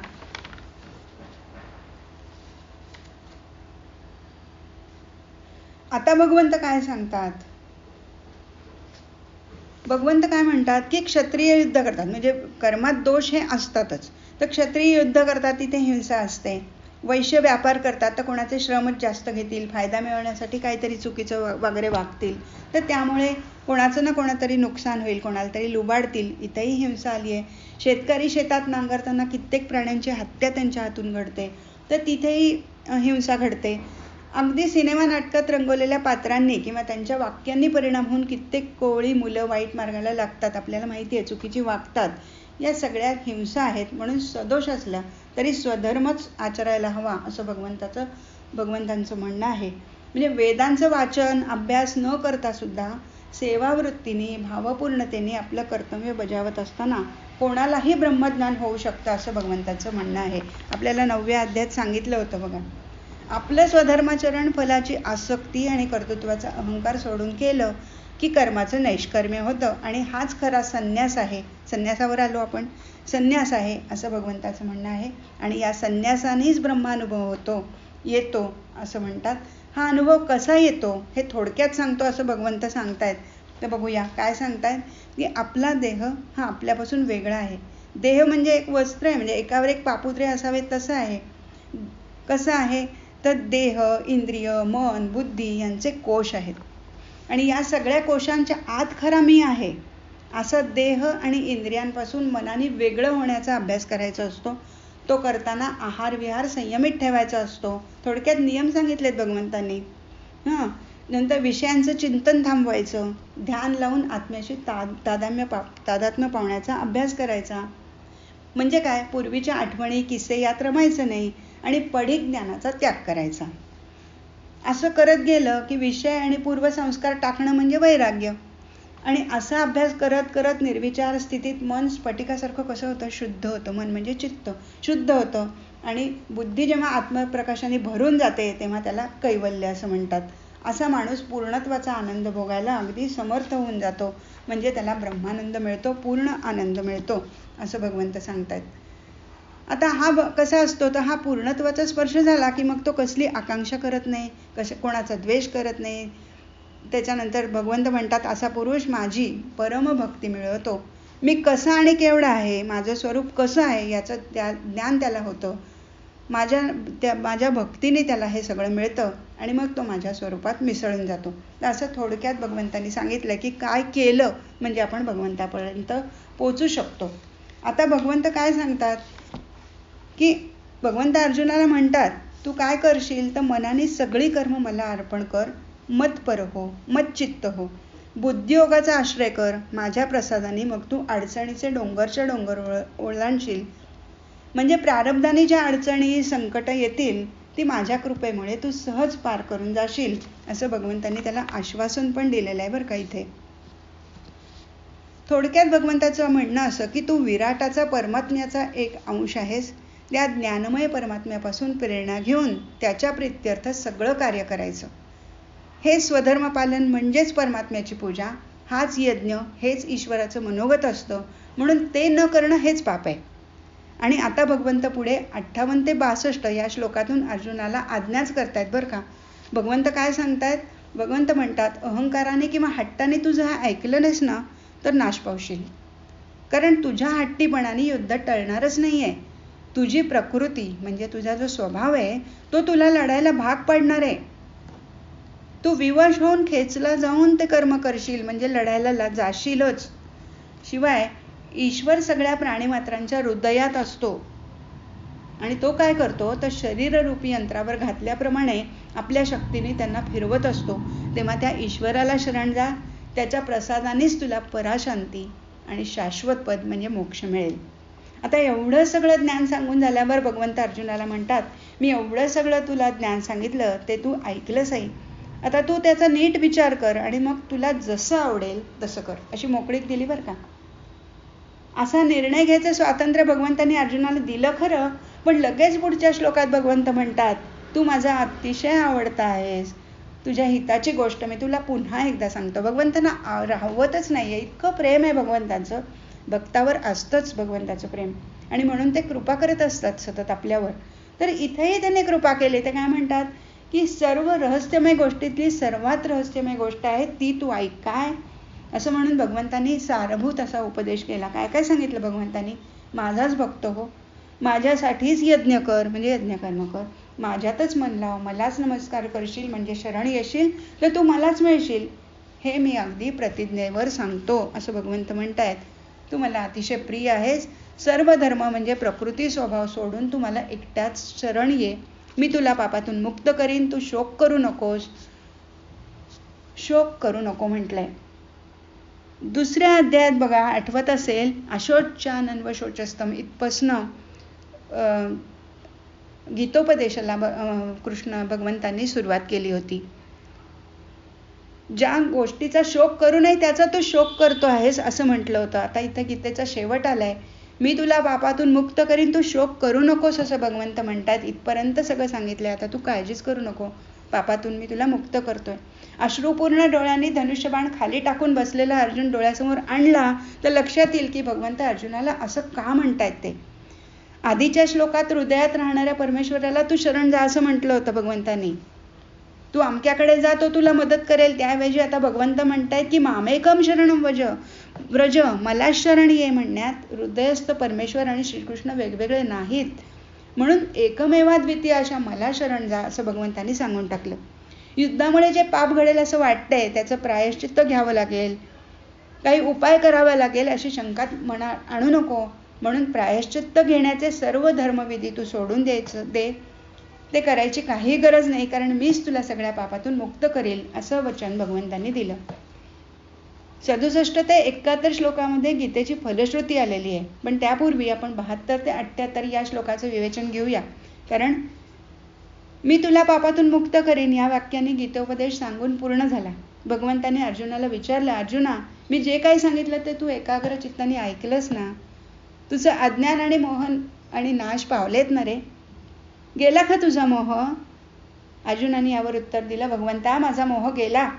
आता भगवंत काय सांगतात, भगवंत काय म्हणतात की क्षत्रिय युद्ध करतात, म्हणजे कर्मात दोष हे असतातच. तर क्षत्रिय युद्ध करतात, तिथे हिंसा असते. वैश्य व्यापार करतात, तर कोणाचे श्रमच जास्त घेतील, फायदा मिळवण्यासाठी काहीतरी चुकीचं वगैरे वागतील, तर त्यामुळे कोणाचं ना कोणातरी नुकसान होईल, कोणाला तरी लुबाडतील. इथेही हिंसा आली आहे. शेतकरी शेतात नांगरताना कित्येक प्राण्यांची हत्या त्यांच्या हातून घडते, तर तिथेही हिंसा घडते. अगदी सिनेमा नाटकात रंगवलेल्या पात्रांनी किंवा त्यांच्या वाक्यांनी परिणाम होऊन कित्येक कोवळी मुलं वाईट मार्गाला लागतात, आपल्याला माहिती आहे, चुकीची वागतात. या सगळ्या हिंसा आहेत. म्हणून सदोष असला तरी स्वधर्मच आचरायला हवा, असं भगवंतांचं म्हणणं आहे. म्हणजे वेदांचं वाचन अभ्यास न करता सुद्धा सेवावृत्तीने भावपूर्णतेने आपलं कर्तव्य बजावत असताना कोणालाही ब्रह्मज्ञान होऊ शकतं, असं भगवंताचं म्हणणं आहे. आपल्याला 9व्या अध्यायात सांगितलं होतं बघा. आपलं स्वधर्माचरण फलाची आसक्ती आणि कर्तृत्वाचा अहंकार सोडून केलं की कर्माचं नैष्कर्म्य होतं आणि हाच खरा संन्यास आहे. संन्यासावर आलो आपण. संन्यास आहे असं भगवंताचं म्हणणं आहे. आणि या संन्यासानेच ब्रह्मानुभव येतो असं म्हणतात. हा अनुभव कसा येतो हे थोडक्यात सांगतो असं भगवंत सांगतायत. तर बघूया काय सांगतायत, की आपला देह हा आपल्यापासून वेगळा आहे. देह म्हणजे एक वस्त्र आहे, म्हणजे एकावर एक पापुत्रे असावेत तसं आहे. कसं आहे, तर देह, इंद्रिय, मन, बुद्धी यांचे कोश आहेत. आणि या सगळ्या कोशांच्या आत खरा मी आहे. असं देह आणि इंद्रियांपासून मनाने वेगळं होण्याचा अभ्यास करायचा असतो. तो करताना आहार विहार संयमित ठेवायचा असतो. थोडक्यात नियम सांगितलेत भगवंतांनी. नंतर विषयांचं चिंतन थांबवायचं, ध्यान लावून आत्म्याशी तादात्म्य पावण्याचा अभ्यास करायचा. म्हणजे काय, पूर्वीच्या आठवणी किस्से यात रमायचं नाही आणि पढिक ज्ञानाचा त्याग करायचा. असं करत गेलं की विषय आणि पूर्वसंस्कार टाकणं म्हणजे वैराग्य. आणि असा अभ्यास करत करत निर्विचार स्थितीत मन स्फटिकासारखं कसं होतं, शुद्ध होतं. मन म्हणजे चित्त शुद्ध होतं. आणि बुद्धी जेव्हा आत्मप्रकाशाने भरून जाते तेव्हा त्याला कैवल्य असं म्हणतात. असा माणूस पूर्णत्वाचा आनंद भोगायला अगदी समर्थ होऊन जातो. म्हणजे त्याला ब्रह्मानंद मिळतो, पूर्ण आनंद मिळतो, असं भगवंत सांगतायत. आता हा कसा असतो, तर हा पूर्णत्वाचा स्पर्श झाला की मग तो कसली आकांक्षा करत नाही, कोणाचा द्वेष करत नाही. त्याच्यानंतर भगवंत म्हणतात, असा पुरुष माझी परमभक्ती मिळवतो. मी कसा आणि केवढा आहे, माझं स्वरूप कसं आहे याचं ज्ञान त्याला होतं. माझ्या भक्तीने त्याला हे सगळं मिळतं आणि मग तो माझ्या स्वरूपात मिसळून जातो. तर असं थोडक्यात भगवंतांनी सांगितलं की काय केलं म्हणजे आपण भगवंतापर्यंत पोचू शकतो. आता भगवंत काय सांगतात, की भगवंत अर्जुनाला म्हणतात, तू काय करशील, तर मनाने सगळी कर्म मला अर्पण कर, मतपर हो, मच्चित्त हो, बुद्धियोगाचा आश्रय कर. माझ्या प्रसादाने मग तू अडचणीचे डोंगरच्या डोंगर ओलांडशील. म्हणजे प्रारब्धाने ज्या अडचणी संकट येतील ती माझ्या कृपेमुळे तू सहज पार करून जाशील, असं भगवंतांनी त्याला आश्वासन पण दिलेलं आहे बरं का इथे. थोडक्यात भगवंताचं म्हणणं असं की तू विराटाचा परमात्म्याचा एक अंश आहेस. त्या ज्ञानमय परमात्म्यापासून प्रेरणा घेऊन त्याच्या प्रीत्यर्थ सगळं कार्य करायचं. हे स्वधर्म पालन म्हणजेच परमात्म्याची पूजा, हाच यज्ञ, हेच ईश्वराचं मनोगत असतं. म्हणून ते न करणं हेच पाप आहे. आणि आता भगवंत पुढे 58 ते 62 या श्लोकातून अर्जुनाला आज्ञाच करतायत बरं का. भगवंत काय सांगतायत, भगवंत म्हणतात अहंकाराने किंवा हट्टाने तू जर ऐकलं नाहीस ना तर नाश पावशील. कारण तुझ्या हट्टीपणाने युद्ध टळणारच नाहीये. तुझी प्रकृती म्हणजे तुझा जो स्वभाव आहे तो तुला लढायला भाग पाडणार आहे. तू विवश होऊन खेचला जाऊन ते कर्म करशील म्हणजे लढायला जाशीलच. शिवाय ईश्वर सगळ्या प्राणीमात्रांच्या हृदयात असतो आणि तो काय करतो तर शरीररूपी यंत्रावर घातल्याप्रमाणे आपल्या शक्तीने त्यांना फिरवत असतो. तेव्हा त्या ईश्वराला शरण जा. त्याच्या प्रसादानेच तुला पराशांती आणि शाश्वत पद म्हणजे मोक्ष मिळेल. आता एवढं सगळं ज्ञान सांगून झाल्यावर भगवंत अर्जुनाला म्हणतात मी एवढं सगळं तुला ज्ञान सांगितलं ते तू ऐकलंच आहे. आता तू त्याचा नीट विचार कर आणि मग तुला जसं आवडेल तसं कर अशी मोकळीक दिली बरं का. असा निर्णय घ्यायचं स्वातंत्र्य भगवंतांनी अर्जुनाला दिलं खरं, पण लगेच पुढच्या श्लोकात भगवंत म्हणतात तू माझा अतिशय आवडता आहेस. तुझ्या हिताची गोष्ट मी तुला पुन्हा एकदा सांगतो. भगवंतांना राहवतच नाहीये, इतकं प्रेम आहे भगवंतांचं. भक्तावर असतंच भगवंताचं प्रेम आणि म्हणून ते कृपा करत असतात सतत आपल्यावर. तर इथेही त्यांनी कृपा केली. ते काय म्हणतात की सर्व रहस्यमय गोष्टीतली सर्वात रहस्यमय गोष्ट आहे ती तू ऐक. काय असं म्हणून भगवंतांनी सारभूत असा उपदेश केला. काय काय सांगितलं भगवंतांनी? माझाच भक्त हो, माझ्यासाठीच यज्ञ कर म्हणजे यज्ञकर्म कर, माझ्यातच मन लाव, मलाच नमस्कार करशील म्हणजे शरण येशील तर तू मलाच मिळशील, हे मी अगदी प्रतिज्ञेवर सांगतो असं भगवंत म्हणतायत. तू मला अतिशय प्रिय आहेस. सर्व धर्म म्हणजे प्रकृती स्वभाव सोडून तू मला एकट्याच शरण ये. मी तुला पापातून मुक्त करीन. तू शोक करू नकोस. शोक करू नको म्हटलंय. दुसऱ्या अध्यायात बघा आठवत असेल अशोचानन्व शोचस्तम इथपासनं गीतोपदेशाला कृष्ण भगवंतांनी सुरुवात केली होती. ज्या गोष्टीचा शोक करू नये त्याचा तू शोक करतो आहेस असं म्हटलं होतं. आता इथं गीतेचा शेवट आलाय. मी तुला पापातून मुक्त करीन, तू शोक करू नकोस असं भगवंत म्हणतात. इथपर्यंत सगळं सांगितलंय. आता तू काळजीच करू नको, पापातून मी तुला मुक्त करतोय. अश्रुपूर्ण डोळ्यांनी धनुष्यबाण खाली टाकून बसलेला अर्जुन डोळ्यासमोर आणला तर लक्षात येईल की भगवंत अर्जुनाला असं का म्हणतायत ते. आधीच्या श्लोकात हृदयात राहणाऱ्या परमेश्वराला तू शरण जा असं म्हटलं होतं भगवंतांनी. तू अमक्याकडे जा तो तुला मदत करेल. त्याऐवजी आता भगवंत म्हणतायत की मामेकम शरणम व्रज, मला शरण ये म्हणण्यात हृदयस्थ परमेश्वर आणि श्रीकृष्ण वेगवेगळे नाहीत. म्हणून एकमेवाद्वितीय अशा मला शरण जा असं भगवंतांनी सांगून टाकलं. युद्धामुळे जे पाप घडेल असं वाटतंय त्याचं प्रायश्चित्त घ्यावं लागेल, काही उपाय करावा लागेल अशी शंका मनात आणू नको. म्हणून प्रायश्चित्त घेण्याचे सर्व धर्मविधी तू सोडून दे. ते करायची काही गरज नाही, कारण मीच तुला सगळ्या पापातून मुक्त करेल असं वचन भगवंतांनी दिलं. 67 ते 71 श्लोकामध्ये गीतेची फलश्रुती आलेली आहे. पण त्यापूर्वी आपण 72 ते 78 या श्लोकाचं विवेचन घेऊया. कारण मी तुला पापातून मुक्त करेन या वाक्याने गीतोपदेश सांगून पूर्ण झाला. भगवंतांनी अर्जुनाला विचारलं, अर्जुना मी जे काही सांगितलं ते तू एकाग्र चित्ताने ऐकलंस ना? तुझं अज्ञान आणि मोहन आणि नाश पावलेत ना रे? गेला का तुझा मोह? अर्जुनाने यावर उत्तर दिलं, भगवंता माझा मोह गेला.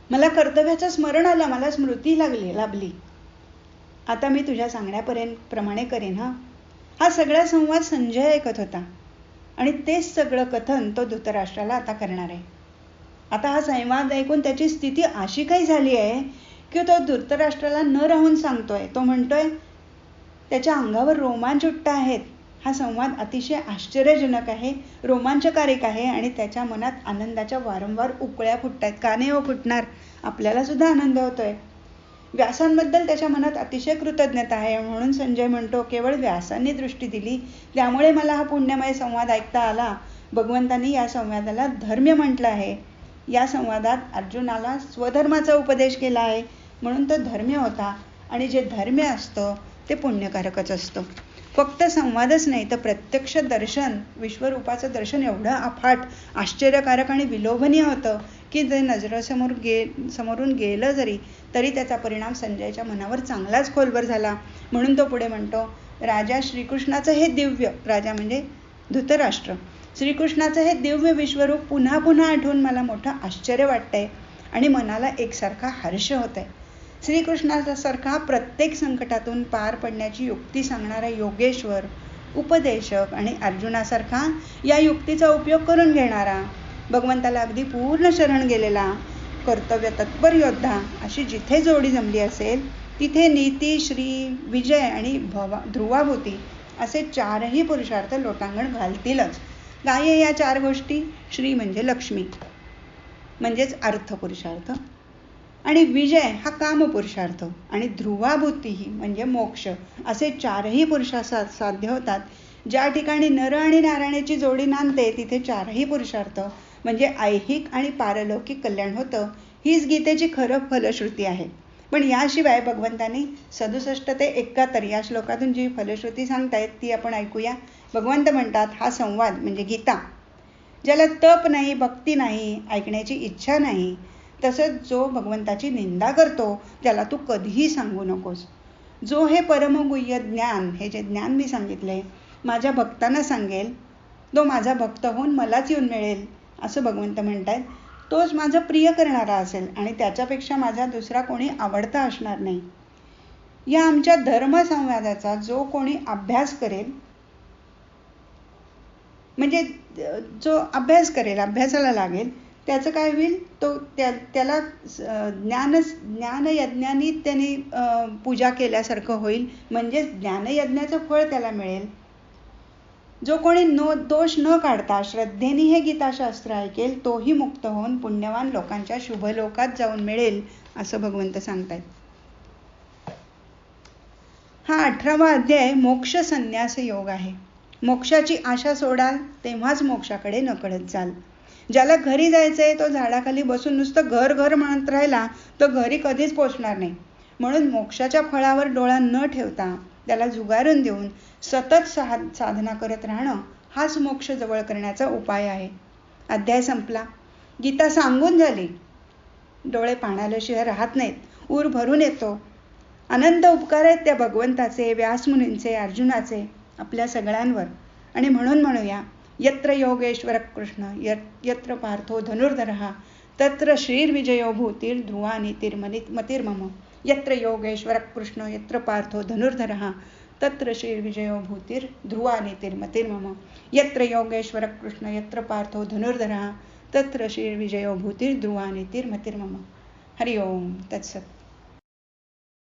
मला कर्तव्याचं स्मरण आलं, मला स्मृती लाभली. आता मी तुझ्या सांगण्यापर्यंत प्रमाणे करेन. हा सगळा संवाद संजय ऐकत होता आणि तेच सगळं कथन तो धृतराष्ट्राला आता करणार आहे. आता हा संवाद ऐकून त्याची स्थिती अशी काही झाली आहे की तो धृतराष्ट्राला न राहून सांगतोय. तो म्हणतोय, त्याच्या अंगावर रोमांच उठत आहेत. हा संवाद अतिशय आश्चर्यजनक आहे, रोमांचकारक आहे आणि त्याच्या मनात आनंदाच्या वारंवार उकळ्या फुटतायत. का नाही हो फुटणार? आपल्याला सुद्धा आनंद होतोय. व्यासांबद्दल त्याच्या मनात अतिशय कृतज्ञता आहे. म्हणून संजय म्हणतो, केवळ व्यासांनी दृष्टी दिली त्यामुळे मला हा पुण्यमय संवाद ऐकता आला. भगवंतांनी या संवादाला धर्म्य म्हटलं आहे. या संवादात अर्जुनाला स्वधर्माचा उपदेश केला आहे म्हणून तो धर्म्य होता आणि जे धर्म्य असतं ते पुण्यकारकच असतं. फक्त संवादच नाही तर प्रत्यक्ष दर्शन, विश्वरूपाचं दर्शन एवढं अफाट, आश्चर्यकारक आणि विलोभनीय होतं की जे समोरून गेलं तरी त्याचा परिणाम संजयच्या मनावर चांगलाच खोलवर झाला. म्हणून तो पुढे म्हणतो, राजा श्रीकृष्णाचं हे दिव्य, राजा म्हणजे धृतराष्ट्र, श्रीकृष्णाचं हे दिव्य विश्वरूप पुन्हा पुन्हा आठवून मला मोठं आश्चर्य वाटतंय आणि मनाला एकसारखा हर्ष होतंय. श्रीकृष्णासारखा प्रत्येक संकटातून पार पडण्याची युक्ती सांगणारा योगेश्वर, उपदेशक आणि अर्जुनासारखा या युक्तीचा उपयोग करून घेणारा, भगवंताला अगदी पूर्ण शरण गेलेला कर्तव्य तत्पर योद्धा अशी जिथे जोडी जमली असेल तिथे नीती, श्री, विजय आणि ध्रुवाभूती असे चारही पुरुषार्थ लोटांगण घालतीलच. काय या चार गोष्टी? श्री म्हणजे लक्ष्मी, म्हणजेच अर्थ पुरुषार्थ, आणि विजय हा काम पुरुषार्थ, आणि ध्रुवाभूती ही म्हणजे मोक्ष, असे चारही पुरुषार्थ साध्य होतात. ज्या ठिकाणी नर आणि नारायणाची जोडी नांदते तिथे चारही पुरुषार्थ म्हणजे ऐहिक आणि पारलौकिक कल्याण होतं. हीच गीतेची खरं फलश्रुती आहे. पण याशिवाय भगवंतांनी 67 ते 71 या श्लोकातून जी फलश्रुती सांगतायत ती आपण ऐकूया. भगवंत म्हणतात, हा संवाद म्हणजे गीता, ज्याला तप नाही, भक्ती नाही, ऐकण्याची इच्छा नाही, तसंच जो भगवंताची निंदा करतो त्याला तू कधीही सांगू नकोस. जो हे परमगुह्य ज्ञान, हे जे ज्ञान मी सांगितले, माझ्या भक्तांना सांगेल, तो माझा भक्त होऊन मलाच येऊन मिळेल असं भगवंत म्हणतायत. तोच माझं प्रिय करणारा असेल आणि त्याच्यापेक्षा माझा दुसरा कोणी आवडता असणार नाही. या आमच्या धर्मसंवादाचा जो कोणी अभ्यास करेल, म्हणजे जो अभ्यास करेल, अभ्यासाला लागेल, त्याचं काय होईल? तो त्याला ज्ञानयज्ञानी त्यांनी पूजा केल्यासारखं होईल, म्हणजे ज्ञानयज्ञाचं फळ त्याला मिळेल. जो कोणी दोष न काढता श्रद्धेने हे गीताशास्त्र ऐकेल, तोही मुक्त होऊन पुण्यवान लोकांच्या शुभलोकात जाऊन मिळेल असं भगवंत सांगतायत. हा 18वा अध्याय मोक्ष संन्यास योग आहे. मोक्षाची आशा सोडाल तेव्हाच मोक्षाकडे नकळत जाल. ज्याला घरी जायचंय तो झाडाखाली बसून नुसतं घर घर म्हणत राहिला तो घरी कधीच पोचणार नाही. म्हणून मोक्षाच्या फळावर डोळा न ठेवता त्याला झुगारून देऊन सतत साधना करत राहणं हाच मोक्ष जवळ करण्याचा उपाय आहे. अध्याय संपला. गीता सांगून झाली. डोळे पाणाल्याशिवाय राहत नाहीत. ऊर भरून येतो. अनंत उपकार आहेत त्या भगवंताचे, व्यासमुनींचे, अर्जुनाचे आपल्या सगळ्यांवर. आणि म्हणून म्हणूया, यत्र योगेश्वर कृष्ण यत्र पार्थो धनुर्धरः तत्र श्रीर्विजयो भूतिर् ध्रुवा नीतिर्मतिर्मम. यत्र योगेश्वर कृष्ण यत्र पार्थो धनुर्धरः तत्र श्रीर्विजयो भूतिर् ध्रुवा नीतिर्मतिर्मम. यत्र योगेश्वर कृष्ण यत्र पार्थो धनुर्धरः तत्र श्रीर्विजयो भूतिर् ध्रुवा नीतिर्मतिर्मम. हरि ओम तत्सत.